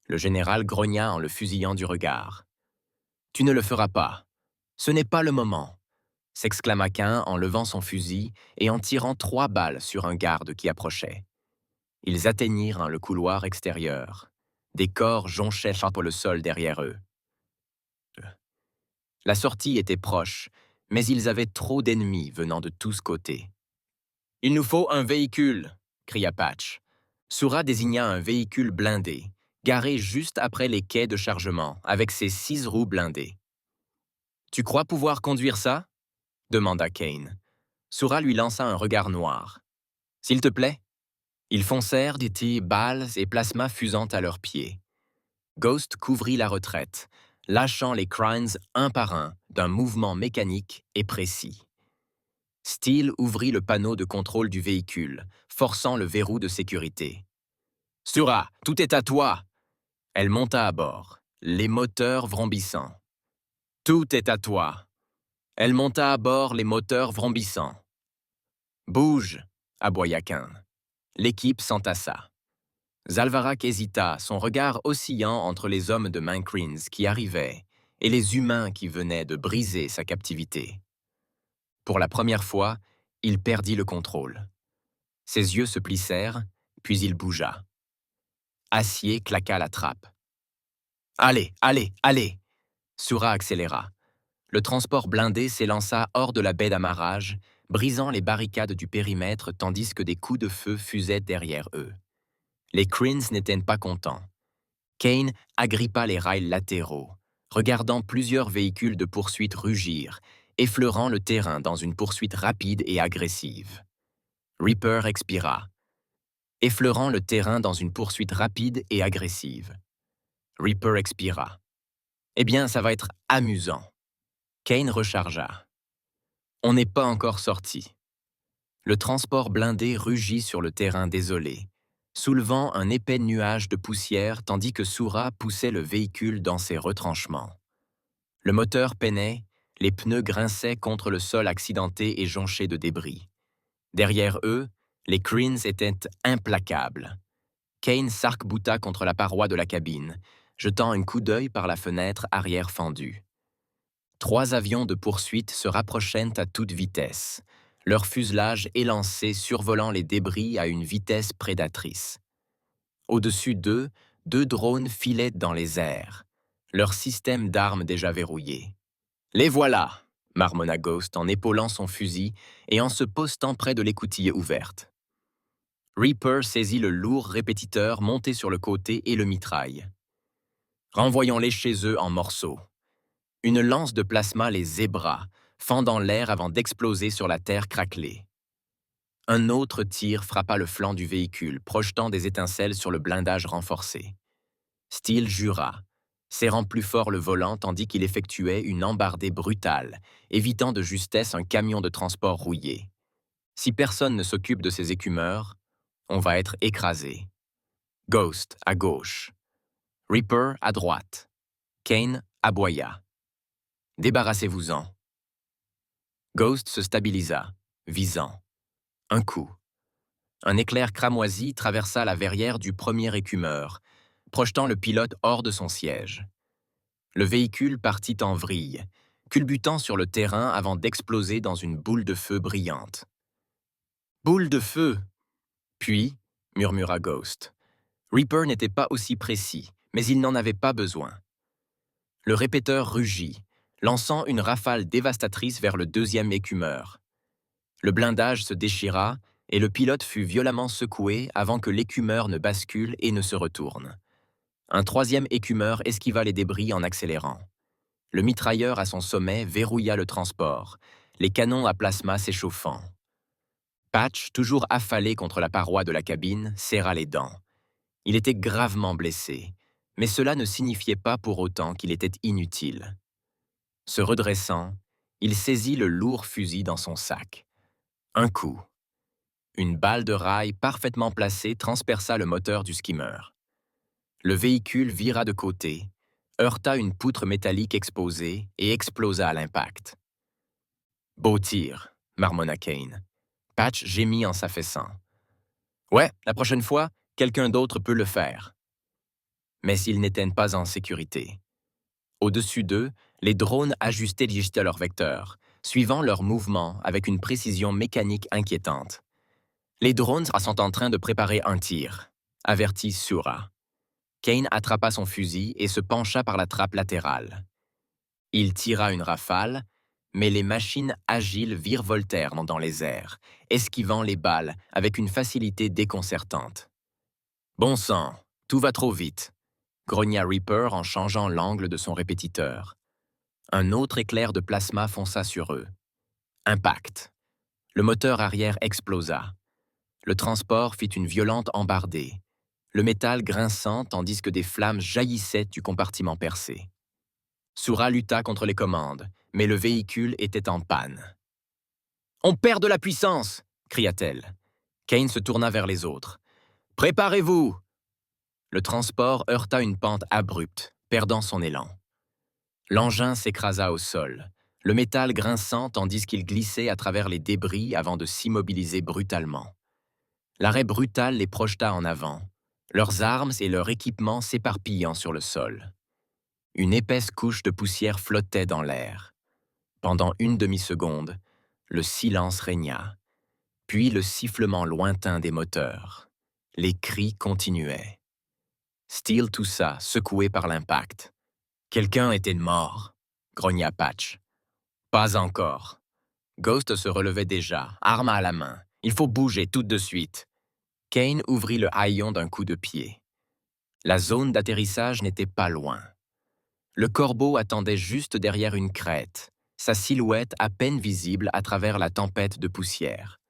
Le général grogna en le fusillant du regard. « Tu ne le feras pas. Ce n'est pas le moment !» s'exclama Kane en levant son fusil et en tirant 3 balles sur un garde qui approchait. Ils atteignirent le couloir extérieur. Des corps jonchaient le sol derrière eux. La sortie était proche, mais ils avaient trop d'ennemis venant de tous côtés. « Il nous faut un véhicule !» cria Patch. Sura désigna un véhicule blindé, garé juste après les quais de chargement, avec ses 6 roues blindées. « Tu crois pouvoir conduire ça ?» demanda Kane. Sura lui lança un regard noir. « S'il te plaît ?» Ils foncèrent, dit-il, balles et plasmas fusant à leurs pieds. Ghost couvrit la retraite, lâchant les Krins un par un d'un mouvement mécanique et précis. Steele ouvrit le panneau de contrôle du véhicule, forçant le verrou de sécurité. « Sura, tout est à toi !» Elle monta à bord, les moteurs vrombissants. « Tout est à toi !» Elle monta à bord, les moteurs vrombissants. « Bouge !» aboya Kane. L'équipe s'entassa. Zalvarak hésita, son regard oscillant entre les hommes de Mancrins qui arrivaient et les humains qui venaient de briser sa captivité. Pour la première fois, il perdit le contrôle. Ses yeux se plissèrent, puis il bougea. Acier claqua la trappe. « Allez, allez, allez !» Sura accéléra. Le transport blindé s'élança hors de la baie d'amarrage, brisant les barricades du périmètre tandis que des coups de feu fusaient derrière eux. Les Krins n'étaient pas contents. Kane agrippa les rails latéraux, regardant plusieurs véhicules de poursuite rugir, effleurant le terrain dans une poursuite rapide et agressive. Reaper expira, effleurant le terrain dans une poursuite rapide et agressive. Reaper expira. « Eh bien, ça va être amusant. » Kane rechargea. On n'est pas encore sorti. Le transport blindé rugit sur le terrain désolé, soulevant un épais nuage de poussière tandis que Sura poussait le véhicule dans ses retranchements. Le moteur peinait, les pneus grinçaient contre le sol accidenté et jonché de débris. Derrière eux, les Krins étaient implacables. Kane s'arc-bouta contre la paroi de la cabine, jetant un coup d'œil par la fenêtre arrière fendue. 3 avions de poursuite se rapprochaient à toute vitesse, leur fuselage élancé survolant les débris à une vitesse prédatrice. Au-dessus d'eux, 2 drones filaient dans les airs, leur système d'armes déjà verrouillé. « Les voilà !» marmonna Ghost en épaulant son fusil et en se postant près de l'écoutille ouverte. Reaper saisit le lourd répétiteur monté sur le côté et le mitraille. « Renvoyons-les chez eux en morceaux. » Une lance de plasma les zébra, fendant l'air avant d'exploser sur la terre craquelée. Un autre tir frappa le flanc du véhicule, projetant des étincelles sur le blindage renforcé. Steele jura. serrant plus fort le volant tandis qu'il effectuait une embardée brutale, évitant de justesse un camion de transport rouillé. Si personne ne s'occupe de ces écumeurs, on va être écrasé. Ghost à gauche. Reaper à droite. Kane aboya. Débarrassez-vous-en. Ghost se stabilisa, visant. Un coup. Un éclair cramoisi traversa la verrière du premier écumeur, projetant le pilote hors de son siège. Le véhicule partit en vrille, culbutant sur le terrain avant d'exploser dans une boule de feu brillante. « Boule de feu !» Puis, murmura Ghost. Reaper n'était pas aussi précis, mais il n'en avait pas besoin. Le répéteur rugit, lançant une rafale dévastatrice vers le deuxième écumeur. Le blindage se déchira et le pilote fut violemment secoué avant que l'écumeur ne bascule et ne se retourne. Un troisième écumeur esquiva les débris en accélérant. Le mitrailleur à son sommet verrouilla le transport, les canons à plasma s'échauffant. Patch, toujours affalé contre la paroi de la cabine, serra les dents. Il était gravement blessé, mais cela ne signifiait pas pour autant qu'il était inutile. Se redressant, il saisit le lourd fusil dans son sac. Un coup. Une balle de rail parfaitement placée transperça le moteur du skimmer. Le véhicule vira de côté, heurta une poutre métallique exposée et explosa à l'impact. « Beau tir », marmonna Kane. Patch gémit en s'affaissant. « Ouais, la prochaine fois, quelqu'un d'autre peut le faire. » Mais ils n'étaient pas en sécurité. Au-dessus d'eux, les drones ajustaient leurs vecteurs, suivant leurs mouvements avec une précision mécanique inquiétante. « Les drones sont en train de préparer un tir », avertit Sura. Kane attrapa son fusil et se pencha par la trappe latérale. Il tira une rafale, mais les machines agiles virevoltèrent dans les airs, esquivant les balles avec une facilité déconcertante. « Bon sang, tout va trop vite », grogna Reaper en changeant l'angle de son répétiteur. Un autre éclair de plasma fonça sur eux. Impact. Le moteur arrière explosa. Le transport fit une violente embardée, le métal grinçant tandis que des flammes jaillissaient du compartiment percé. Sura lutta contre les commandes, mais le véhicule était en panne. « On perd de la puissance !» cria-t-elle. Kane se tourna vers les autres. « Préparez-vous !» Le transport heurta une pente abrupte, perdant son élan. L'engin s'écrasa au sol, le métal grinçant tandis qu'il glissait à travers les débris avant de s'immobiliser brutalement. L'arrêt brutal les projeta en avant, leurs armes et leur équipement s'éparpillant sur le sol. Une épaisse couche de poussière flottait dans l'air. Pendant une demi-seconde, le silence régna, puis le sifflement lointain des moteurs. Les cris continuaient. Steele toussa, secoué par l'impact. « Quelqu'un était mort », grogna Patch. « Pas encore. » Ghost se relevait déjà, arme à la main. « Il faut bouger tout de suite. » Kane ouvrit le haillon d'un coup de pied. La zone d'atterrissage n'était pas loin. Le corbeau attendait juste derrière une crête, sa silhouette à peine visible à travers la tempête de poussière.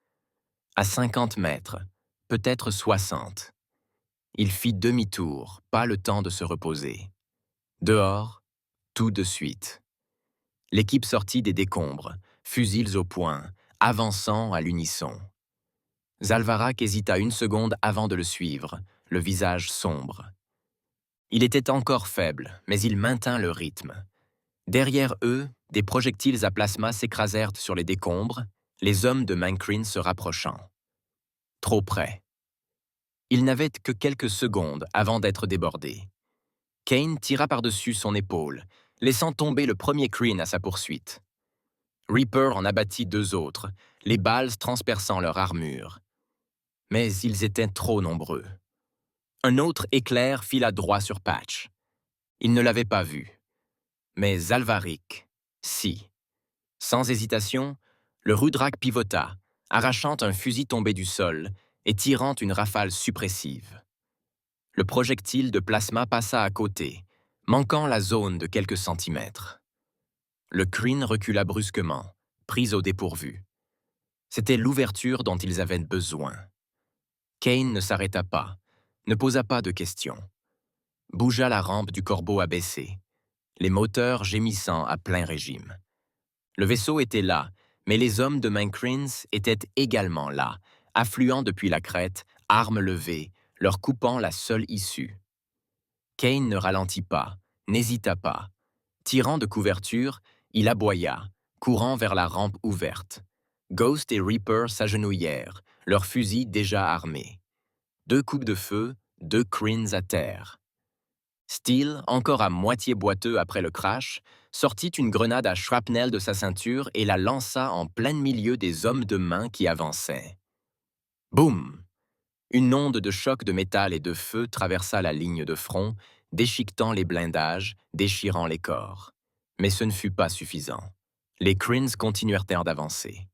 À 50 mètres, peut-être 60. Il fit demi-tour, pas le temps de se reposer. Dehors, tout de suite. L'équipe sortit des décombres, fusils au poing, avançant à l'unisson. Zalvarak hésita une seconde avant de le suivre, le visage sombre. Il était encore faible, mais il maintint le rythme. Derrière eux, des projectiles à plasma s'écrasèrent sur les décombres, les hommes de Mancrin se rapprochant. Trop près. Ils n'avaient que quelques secondes avant d'être débordés. Kane tira par-dessus son épaule, laissant tomber le premier Kreen à sa poursuite. Reaper en abattit deux autres, les balles transperçant leur armure. Mais ils étaient trop nombreux. Un autre éclair fila droit sur Patch. Il ne l'avait pas vu. Mais Zalvarik, si. Sans hésitation, le Rudrak pivota, arrachant un fusil tombé du sol et tirant une rafale suppressive. Le projectile de plasma passa à côté, manquant la zone de quelques centimètres. Le Kreen recula brusquement, pris au dépourvu. C'était l'ouverture dont ils avaient besoin. Kane ne s'arrêta pas, ne posa pas de questions. bougea la rampe du corbeau abaissée, les moteurs gémissant à plein régime. Le vaisseau était là, mais les hommes de Mancrins étaient également là, affluant depuis la crête, armes levées, leur coupant la seule issue. Kane ne ralentit pas, n'hésita pas. Tirant de couverture, il aboya, courant vers la rampe ouverte. Ghost et Reaper s'agenouillèrent, leurs fusils déjà armés. 2 coupes de feu, 2 crins à terre. Steel, encore à moitié boiteux après le crash, sortit une grenade à shrapnel de sa ceinture et la lança en plein milieu des hommes de main qui avançaient. Boum! Une onde de choc de métal et de feu traversa la ligne de front, déchiquetant les blindages, déchirant les corps. Mais ce ne fut pas suffisant. Les crins continuèrent d'avancer.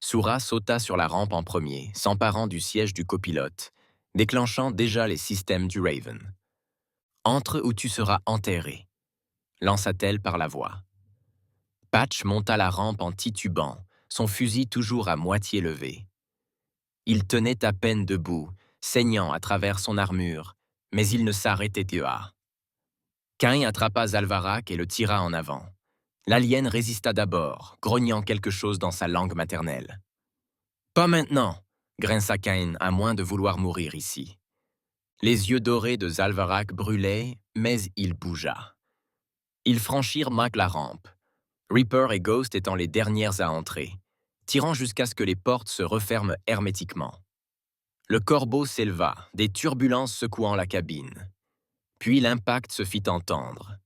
Sura sauta sur la rampe en premier, s'emparant du siège du copilote, déclenchant déjà les systèmes du Raven. « Entre ou tu seras enterré », lança-t-elle par la voix. Patch monta la rampe en titubant, son fusil toujours à moitié levé. Il tenait à peine debout, saignant à travers son armure, mais il ne s'arrêtait pas. Cain attrapa Zalvarak et le tira en avant. L'alien résista d'abord, grognant quelque chose dans sa langue maternelle. « Pas maintenant !» grinça Cain, à moins de vouloir mourir ici. Les yeux dorés de Zalvarak brûlaient, mais il bougea. Ils franchirent la rampe, Reaper et Ghost étant les dernières à entrer, tirant jusqu'à ce que les portes se referment hermétiquement. Le corbeau s'éleva, des turbulences secouant la cabine. Puis l'impact se fit entendre.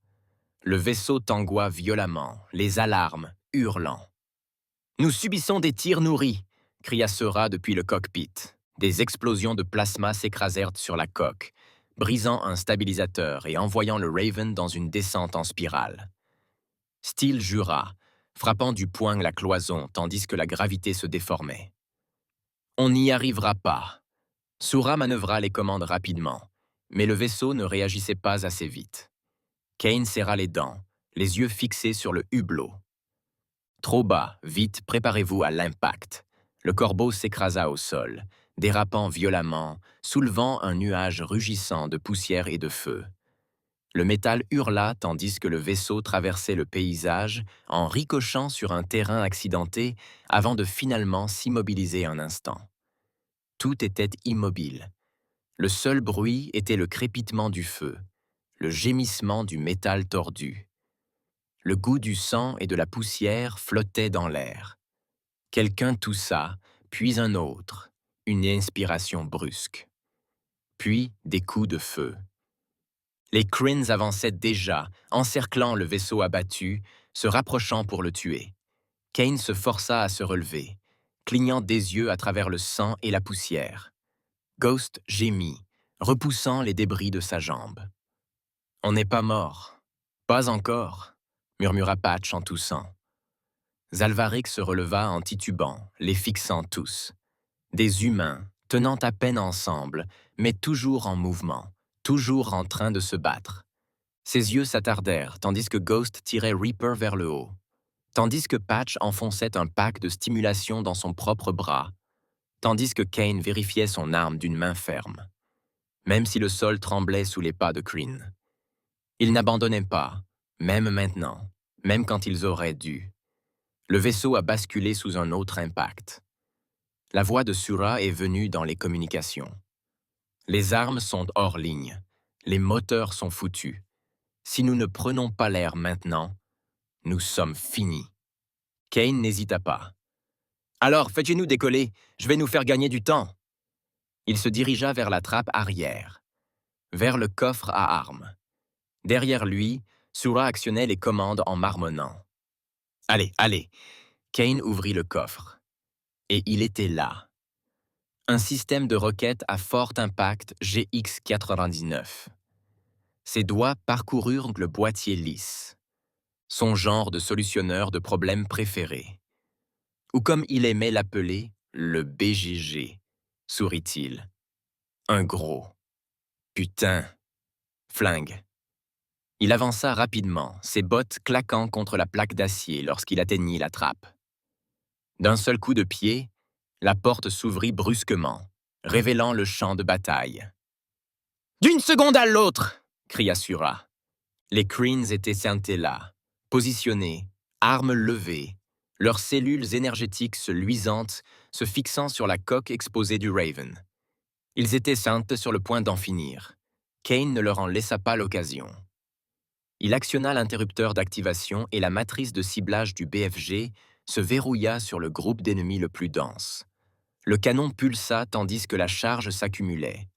Le vaisseau tangua violemment, les alarmes hurlant. « Nous subissons des tirs nourris !» cria Sura depuis le cockpit. Des explosions de plasma s'écrasèrent sur la coque, brisant un stabilisateur et envoyant le Raven dans une descente en spirale. Steel jura, frappant du poing la cloison tandis que la gravité se déformait. « On n'y arrivera pas !» Sura manœuvra les commandes rapidement, mais le vaisseau ne réagissait pas assez vite. Kane serra les dents, les yeux fixés sur le hublot. Trop bas, vite, préparez-vous à l'impact. Le corbeau s'écrasa au sol, dérapant violemment, soulevant un nuage rugissant de poussière et de feu. Le métal hurla tandis que le vaisseau traversait le paysage en ricochant sur un terrain accidenté avant de finalement s'immobiliser un instant. Tout était immobile. Le seul bruit était le crépitement du feu, le gémissement du métal tordu. Le goût du sang et de la poussière flottait dans l'air. Quelqu'un toussa, puis un autre, une inspiration brusque. Puis des coups de feu. Les crins avançaient déjà, encerclant le vaisseau abattu, se rapprochant pour le tuer. Kane se força à se relever, clignant des yeux à travers le sang et la poussière. Ghost gémit, repoussant les débris de sa jambe. « On n'est pas mort. Pas encore », murmura Patch en toussant. Zalvarik se releva en titubant, les fixant tous. Des humains, tenant à peine ensemble, mais toujours en mouvement, toujours en train de se battre. Ses yeux s'attardèrent, tandis que Ghost tirait Reaper vers le haut. Tandis que Patch enfonçait un pack de stimulation dans son propre bras. Tandis que Kane vérifiait son arme d'une main ferme. Même si le sol tremblait sous les pas de Kryn. Ils n'abandonnaient pas, même maintenant, même quand ils auraient dû. Le vaisseau a basculé sous un autre impact. La voix de Sura est venue dans les communications. Les armes sont hors ligne. Les moteurs sont foutus. Si nous ne prenons pas l'air maintenant, nous sommes finis. Kane n'hésita pas. « Alors, faites-nous décoller, je vais nous faire gagner du temps. » Il se dirigea vers la trappe arrière, vers le coffre à armes. Derrière lui, Sura actionnait les commandes en marmonnant. « Allez, allez !» Kane ouvrit le coffre. Et il était là. Un système de roquettes à fort impact GX-99. Ses doigts parcoururent le boîtier lisse. Son genre de solutionneur de problèmes préféré. Ou comme il aimait l'appeler, le BGG, sourit-il. Un gros. Putain. Flingue. Il avança rapidement, ses bottes claquant contre la plaque d'acier lorsqu'il atteignit la trappe. D'un seul coup de pied, la porte s'ouvrit brusquement, révélant le champ de bataille. « D'une seconde à l'autre !» cria Sura. Les Kreens étaient sentés là, positionnés, armes levées, leurs cellules énergétiques se luisantes se fixant sur la coque exposée du Raven. Ils étaient saintes sur le point d'en finir. Kane ne leur en laissa pas l'occasion. Il actionna l'interrupteur d'activation et la matrice de ciblage du BFG se verrouilla sur le groupe d'ennemis le plus dense. Le canon pulsa tandis que la charge s'accumulait.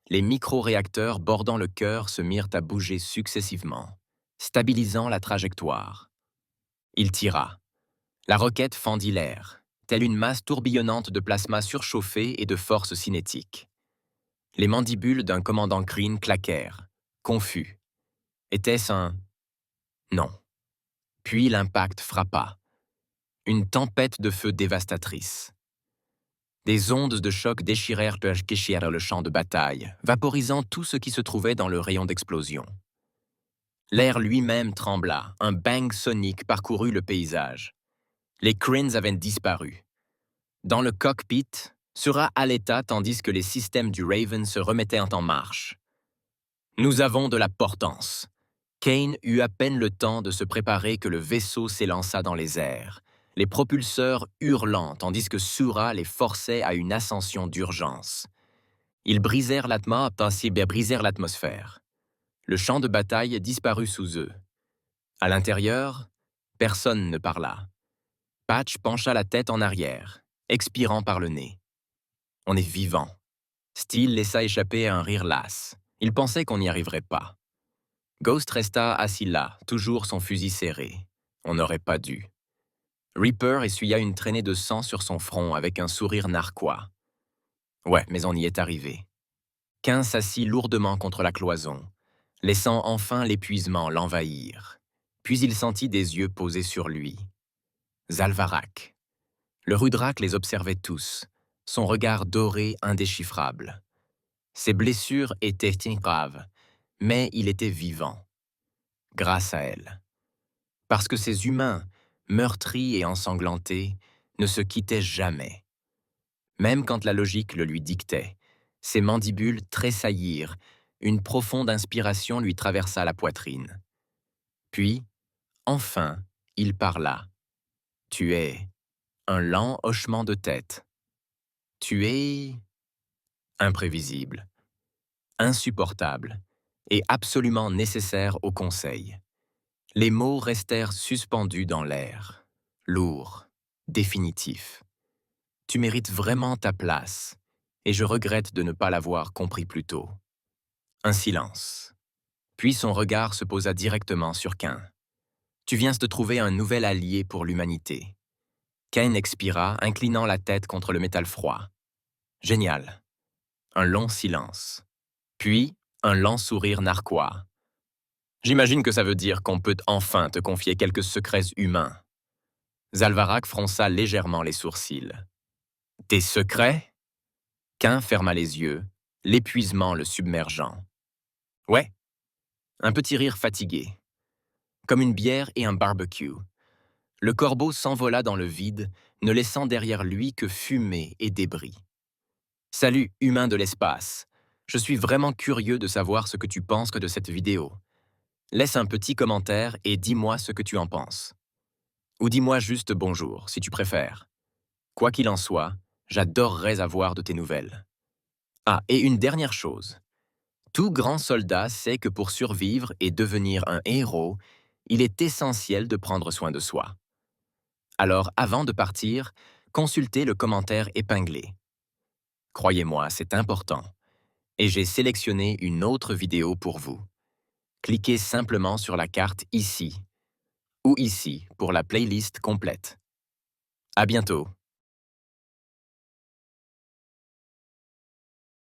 Les micro-réacteurs bordant le cœur se mirent à bouger successivement, stabilisant la trajectoire. Il tira. La roquette fendit l'air, telle une masse tourbillonnante de plasma surchauffé et de force cinétique. Les mandibules d'un commandant Green claquèrent, confus. Était-ce un... Non. Puis l'impact frappa. Une tempête de feu dévastatrice. Des ondes de choc déchirèrent le champ de bataille, vaporisant tout ce qui se trouvait dans le rayon d'explosion. L'air lui-même trembla, un bang sonique parcourut le paysage. Les Kreens avaient disparu. Dans le cockpit, Sura haleta tandis que les systèmes du Raven se remettaient en marche. Nous avons de la portance. Kane eut à peine le temps de se préparer que le vaisseau s'élança dans les airs, les propulseurs hurlant tandis que Sura les forçait à une ascension d'urgence. Ils brisèrent l'atmosphère. Le champ de bataille disparut sous eux. À l'intérieur, personne ne parla. Patch pencha la tête en arrière, expirant par le nez. On est vivant. Steele laissa échapper un rire las. Il pensait qu'on n'y arriverait pas. Ghost resta assis là, toujours son fusil serré. On n'aurait pas dû. Reaper essuya une traînée de sang sur son front avec un sourire narquois. Ouais, mais on y est arrivé. Quin s'assit lourdement contre la cloison, laissant enfin l'épuisement l'envahir. Puis il sentit des yeux posés sur lui. Zalvarak. Le Rudrak les observait tous, son regard doré indéchiffrable. Ses blessures étaient graves, mais il était vivant. Grâce à elle. Parce que ces humains, meurtris et ensanglantés, ne se quittaient jamais. Même quand la logique le lui dictait, ses mandibules tressaillirent, une profonde inspiration lui traversa la poitrine. Puis, enfin, il parla. « Tu es... » Un lent hochement de tête. « Tu es... » Imprévisible, insupportable et absolument nécessaire au conseil. Les mots restèrent suspendus dans l'air, lourds, définitifs. Tu mérites vraiment ta place, et je regrette de ne pas l'avoir compris plus tôt. Un silence. Puis son regard se posa directement sur Quin. Tu viens de trouver un nouvel allié pour l'humanité. Kane expira, inclinant la tête contre le métal froid. Génial. Un long silence. Puis, un lent sourire narquois. J'imagine que ça veut dire qu'on peut enfin te confier quelques secrets humains. Zalvarak fronça légèrement les sourcils. Des secrets? Quin ferma les yeux, l'épuisement le submergeant. Ouais. Un petit rire fatigué. Comme une bière et un barbecue. Le corbeau s'envola dans le vide, ne laissant derrière lui que fumée et débris. Salut, humain de l'espace. Je suis vraiment curieux de savoir ce que tu penses de cette vidéo. Laisse un petit commentaire et dis-moi ce que tu en penses. Ou dis-moi juste bonjour, si tu préfères. Quoi qu'il en soit, j'adorerais avoir de tes nouvelles. Ah, et une dernière chose. Tout grand soldat sait que pour survivre et devenir un héros, il est essentiel de prendre soin de soi. Alors, avant de partir, consultez le commentaire épinglé. Croyez-moi, c'est important. Et j'ai sélectionné une autre vidéo pour vous. Cliquez simplement sur la carte ici ou ici pour la playlist complète. À bientôt.